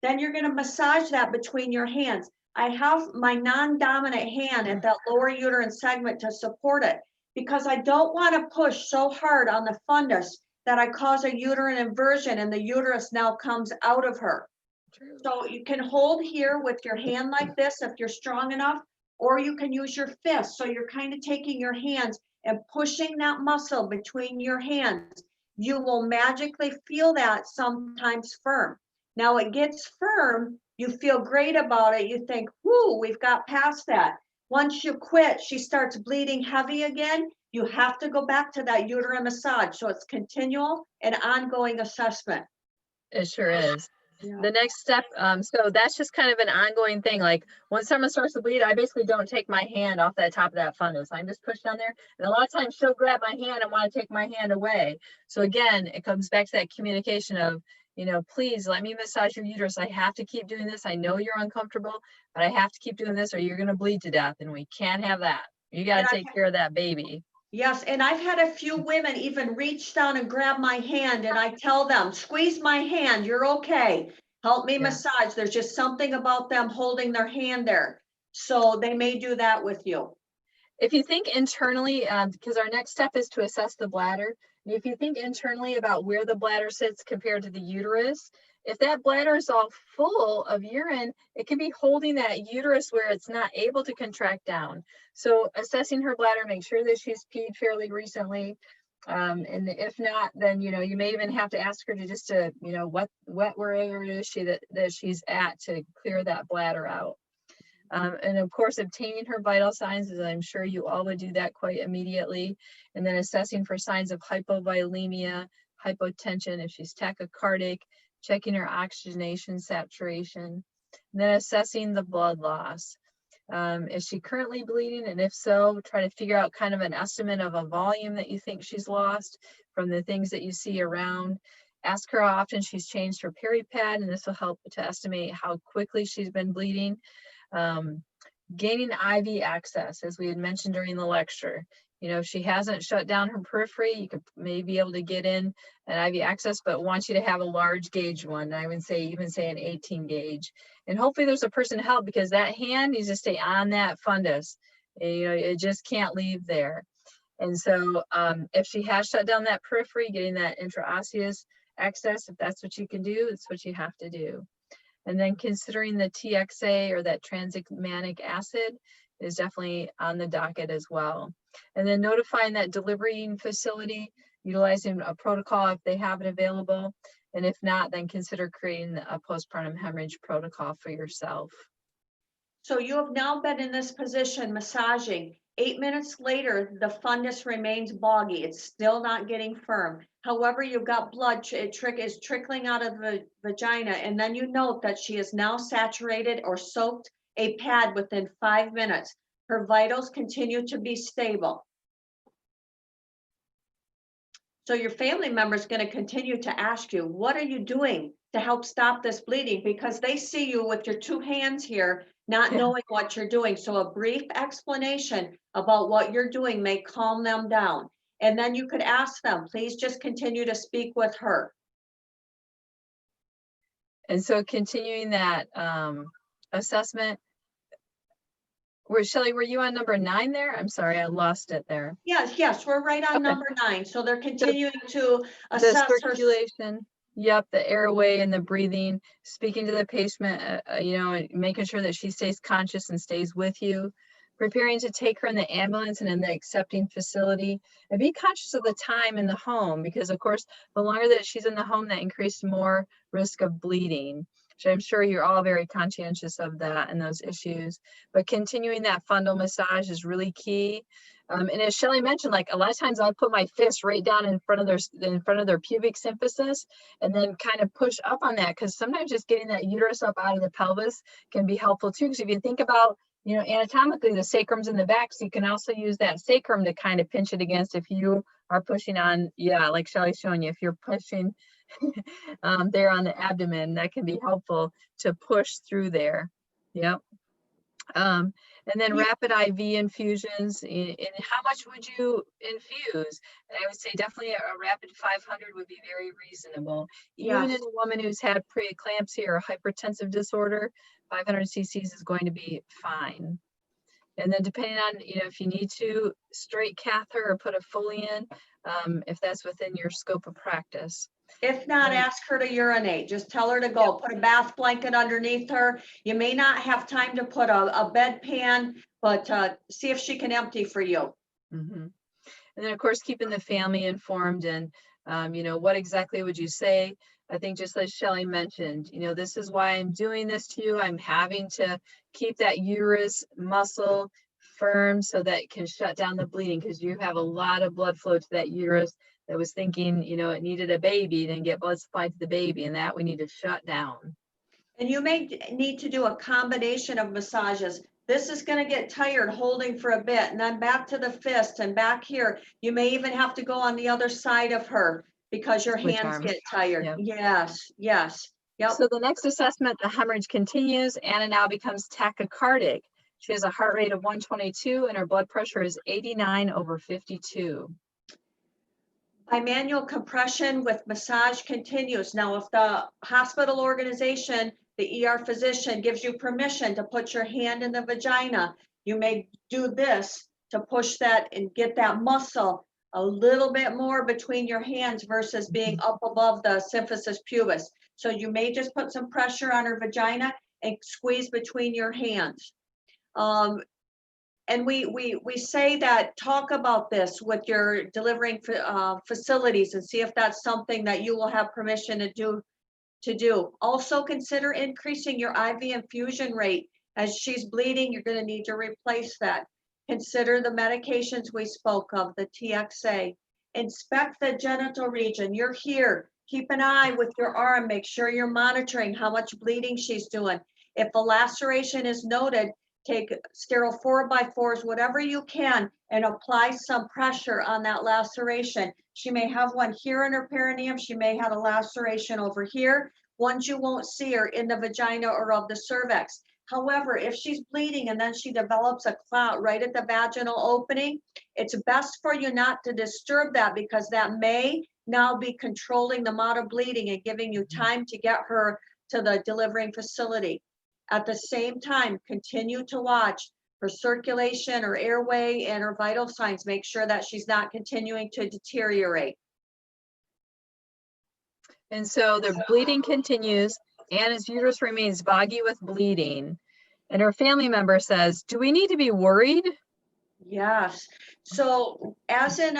Then you're going to massage that between your hands. I have my non-dominant hand at that lower uterine segment to support it because I don't want to push so hard on the fundus that I cause a uterine inversion and the uterus now comes out of her. True. So you can hold here with your hand like this if you're strong enough, or you can use your fist. So you're kind of taking your hands and pushing that muscle between your hands. You will magically feel that sometimes firm. Now it gets firm, you feel great about it. You think, whoo, we've got past that. Once you quit, she starts bleeding heavy again. You have to go back to that uterine massage. So it's continual and ongoing assessment. It sure is. Yeah. The next step, so that's just kind of an ongoing thing. Like when someone starts to bleed, I basically don't take my hand off that top of that fundus. I just push down there. And a lot of times she'll grab my hand and want to take my hand away. So again, it comes back to that communication of, you know, please let me massage your uterus. I have to keep doing this. I know you're uncomfortable, but I have to keep doing this or you're going to bleed to death. And we can't have that. You got to take care of that baby. Yes, and I've had a few women even reach down and grab my hand and I tell them, squeeze my hand, you're okay. Help me massage. There's just something about them holding their hand there. So they may do that with you. If you think internally, because our next step is to assess the bladder. And if you think internally about where the bladder sits compared to the uterus, if that bladder is all full of urine, it can be holding that uterus where it's not able to contract down. So assessing her bladder, make sure that she's peed fairly recently. And if not, then, you know, you may even have to ask her to just to, you know, wet wherever it is that she's at to clear that bladder out. And of course, obtaining her vital signs, as I'm sure you all would do that quite immediately. And then assessing for signs of hypovolemia, hypotension, if she's tachycardic, checking her oxygenation saturation, and then assessing the blood loss. Is she currently bleeding? And if so, try to figure out kind of an estimate of a volume that you think she's lost from the things that you see around. Ask her how often she's changed her peri pad, and this will help to estimate how quickly she's been bleeding. Gaining IV access, as we had mentioned during the lecture. You know, if she hasn't shut down her periphery, you could maybe be able to get in an IV access, but wants you to have a large gauge one. I would say, even say an 18 gauge. And hopefully there's a person to help, because that hand needs to stay on that fundus. You know, it just can't leave there. And so if she has shut down that periphery, getting that intraosseous access, if that's what you can do, it's what you have to do. And then considering the TXA, or that tranexamic acid, is definitely on the docket as well. And then notifying that delivering facility, utilizing a protocol if they have it available. And if not, then consider creating a postpartum hemorrhage protocol for yourself. So you have now been in this position massaging. 8 minutes later, the fundus remains boggy. It's still not getting firm. However, you've got blood, is trickling out of the vagina, and then you note that she is now saturated or soaked a pad within 5 minutes. Her vitals continue to be stable. So your family member is going to continue to ask you, what are you doing to help stop this bleeding? Because they see you with your two hands here, not knowing what you're doing. So a brief explanation about what you're doing may calm them down. And then you could ask them, please just continue to speak with her. And so continuing that assessment, Shelley, were you on number 9 there? I'm sorry, I lost it there. Yes, we're right on Okay. number 9. So they're continuing to The assess her. circulation, yep, the airway and the breathing, speaking to the patient, you know, and making sure that she stays conscious and stays with you, preparing to take her in the ambulance and in the accepting facility, and be conscious of the time in the home, because of course, the longer that she's in the home, that increases more risk of bleeding. So I'm sure you're all very conscientious of that and those issues, but continuing that fundal massage is really key. And as Shelley mentioned, like a lot of times I'll put my fist right down in front of their pubic symphysis, and then kind of push up on that, because sometimes just getting that uterus up out of the pelvis can be helpful too. Because if you think about, you know, anatomically, the sacrum's in the back, so you can also use that sacrum to kind of pinch it against if you are pushing on, yeah, like Shelley's showing you, if you're pushing there on the abdomen, that can be helpful to push through there. Yep. And then rapid IV infusions, and how much would you infuse? And I would say definitely a rapid 500 would be very reasonable. Even in a woman who's had preeclampsia or hypertensive disorder, 500 cc's is going to be fine. And then depending on, you know, if you need to straight catheter or put a Foley in, if that's within your scope of practice. If not, ask her to urinate. Just tell her to go. Put a bath blanket underneath her. You may not have time to put a bedpan, but see if she can empty for you. And then of course, keeping the family informed, and you know, what exactly would you say? I think just as Shelley mentioned, you know, this is why I'm doing this to you. I'm having to keep that uterus muscle firm so that it can shut down the bleeding, because you have a lot of blood flow to that uterus that was thinking, you know, it needed a baby, then get blood supply to the baby, and that we need to shut down. And you may need to do a combination of massages. This is going to get tired holding for a bit, and then back to the fist and back here. You may even have to go on the other side of her because your hands get tired. Yep. Yes. Yep. So the next assessment, the hemorrhage continues. Anna now becomes tachycardic. She has a heart rate of 122 and her blood pressure is 89/52. Bimanual compression with massage continues. Now, if the hospital organization, the ER physician gives you permission to put your hand in the vagina, you may do this to push that and get that muscle a little bit more between your hands versus being up above the symphysis pubis. So you may just put some pressure on her vagina and squeeze between your hands. And we say that, talk about this with your delivering facilities and see if that's something that you will have permission to do. Also consider increasing your IV infusion rate. As she's bleeding, you're going to need to replace that. Consider the medications we spoke of, the TXA. Inspect the genital region. You're here. Keep an eye with your arm. Make sure you're monitoring how much bleeding she's doing. If a laceration is noted, take sterile 4x4s, whatever you can, and apply some pressure on that laceration. She may have one here in her perineum. She may have a laceration over here. Ones you won't see are in the vagina or of the cervix. However, if she's bleeding and then she develops a clot right at the vaginal opening, it's best for you not to disturb that, because that may now be controlling the amount of bleeding and giving you time to get her to the delivering facility. At the same time, continue to watch her circulation, her airway, and her vital signs. Make sure that she's not continuing to deteriorate. And so the bleeding continues. Anna's uterus remains boggy with bleeding. And her family member says, do we need to be worried? Yes. So as in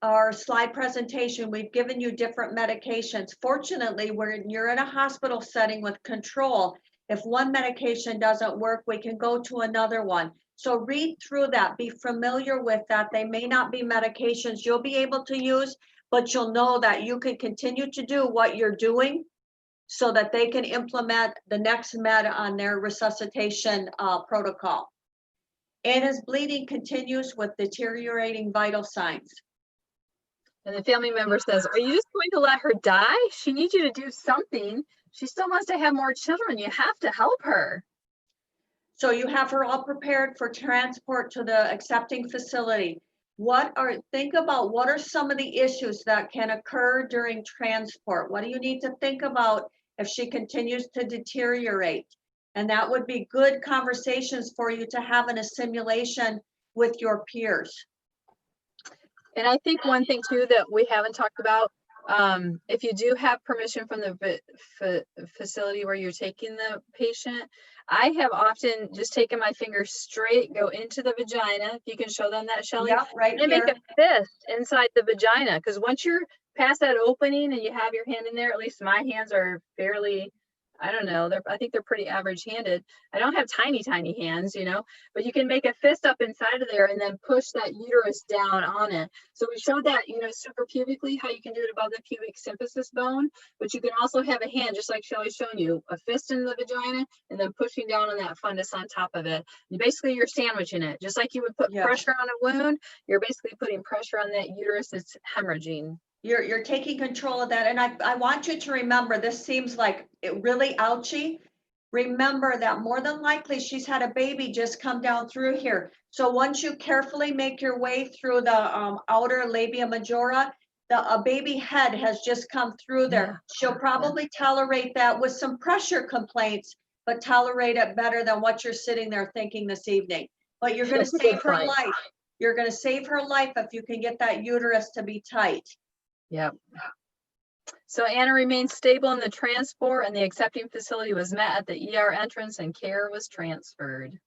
our slide presentation, we've given you different medications. Fortunately, when you're in a hospital setting with control, if one medication doesn't work, we can go to another one. So read through that, be familiar with that. They may not be medications you'll be able to use, but you'll know that you can continue to do what you're doing so that they can implement the next med on their resuscitation protocol. Anna's bleeding continues with deteriorating vital signs. And the family member says, are you just going to let her die? She needs you to do something. She still wants to have more children. You have to help her. So you have her all prepared for transport to the accepting facility. Think about what are some of the issues that can occur during transport? What do you need to think about if she continues to deteriorate? And that would be good conversations for you to have in a simulation with your peers. And I think one thing too that we haven't talked about, if you do have permission from the facility where you're taking the patient, I have often just taken my finger straight, go into the vagina. If you can show them that, Shelley. Yep, right and here. make a fist inside the vagina, because once you're past that opening and you have your hand in there, at least my hands are fairly, I don't know, I think they're pretty average handed. I don't have tiny hands, you know, but you can make a fist up inside of there and then push that uterus down on it. So we showed that, you know, suprapubically, how you can do it above the pubic symphysis bone, but you can also have a hand, just like Shelley's shown you, a fist in the vagina and then pushing down on that fundus on top of it. And basically you're sandwiching it, just like you would put pressure on a wound. You're basically putting pressure on that uterus that's hemorrhaging. You're taking control of that. And I want you to remember, this seems like it really ouchy. Remember that more than likely she's had a baby just come down through here. So once you carefully make your way through the outer labia majora, a baby head has just come through there. Yeah. She'll probably tolerate that with some pressure complaints, but tolerate it better than what you're sitting there thinking this evening. But you're going to save her life. You're going to save her life if you can get that uterus to be tight. Yep. So Anna remained stable in the transport and the accepting facility was met at the ER entrance and care was transferred.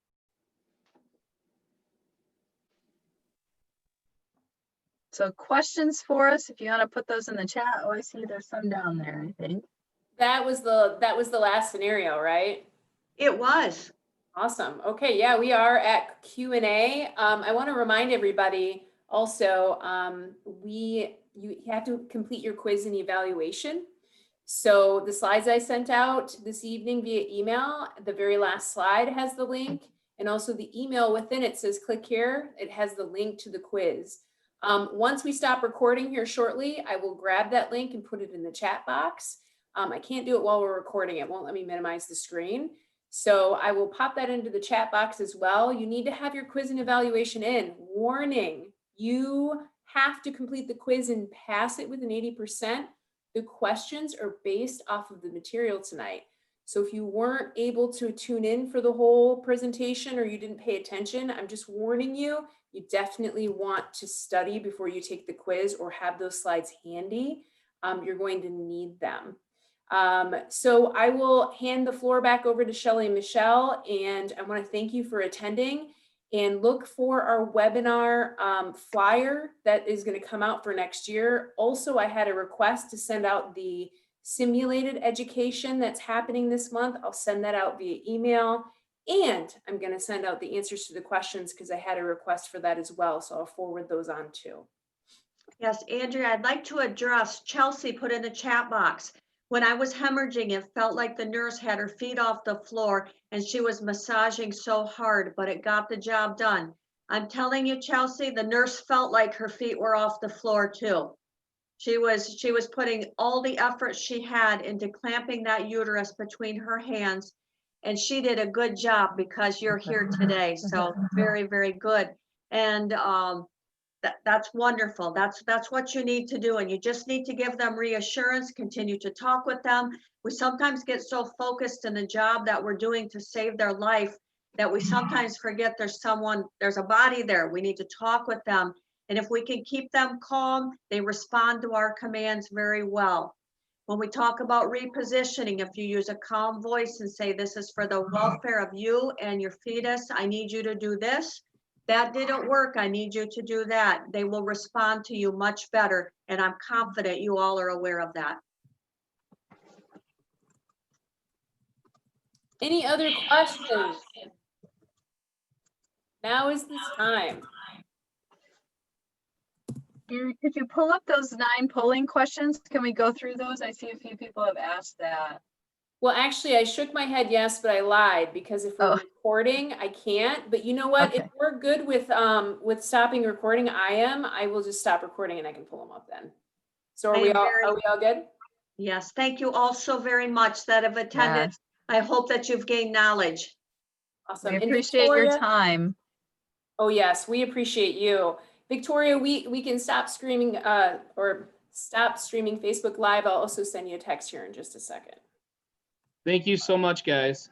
So questions for us, if you want to put those in the chat. Oh, I see there's some down there, I think. That was the last scenario, right? It was. Awesome. Okay, yeah, we are at Q&A. I want to remind everybody also, you have to complete your quiz and evaluation. So the slides I sent out this evening via email, the very last slide has the link, and also the email within it says click here. It has the link to the quiz. Once we stop recording here shortly, I will grab that link and put it in the chat box. I can't do it while we're recording. It won't let me minimize the screen. So I will pop that into the chat box as well. You need to have your quiz and evaluation in. Warning, you have to complete the quiz and pass it with an 80%. The questions are based off of the material tonight. So if you weren't able to tune in for the whole presentation or you didn't pay attention, I'm just warning you, you definitely want to study before you take the quiz or have those slides handy. You're going to need them. So I will hand the floor back over to Shelley and Michelle, and I want to thank you for attending and look for our webinar flyer that is going to come out for next year. Also, I had a request to send out the simulated education that's happening this month. I'll send that out via email, and I'm going to send out the answers to the questions because I had a request for that as well. So I'll forward those on too. Yes, Andrea, I'd like to address, Chelsea put in the chat box. When I was hemorrhaging, it felt like the nurse had her feet off the floor and she was massaging so hard, but it got the job done. I'm telling you, Chelsea, the nurse felt like her feet were off the floor too. She was putting all the effort she had into clamping that uterus between her hands And she did a good job because you're here today. So very, very good. And that's wonderful. That's what you need to do. And you just need to give them reassurance, continue to talk with them. We sometimes get so focused in the job that we're doing to save their life that we sometimes forget there's a body there. We need to talk with them. And if we can keep them calm, they respond to our commands very well. When we talk about repositioning, if you use a calm voice and say, this is for the welfare of you and your fetus, I need you to do this. That didn't work. I need you to do that. They will respond to you much better. And I'm confident you all are aware of that. Any other questions? Now is the time. Gary, could you pull up those 9 polling questions? Can we go through those? I see a few people have asked that. Well, actually, I shook my head yes, but I lied because if we're Oh. recording, I can't. But you know what? If Okay. we're good with stopping recording, I will just stop recording and I can pull them up then. So are I we am all very- good? Yes, thank you all so very much that have attended. Yes. I hope that you've gained knowledge. Awesome. We And appreciate your Victoria- time. Oh, yes, we appreciate you. Victoria, we can stop screaming or stop streaming Facebook Live. I'll also send you a text here in just a second. Thank you so much, guys.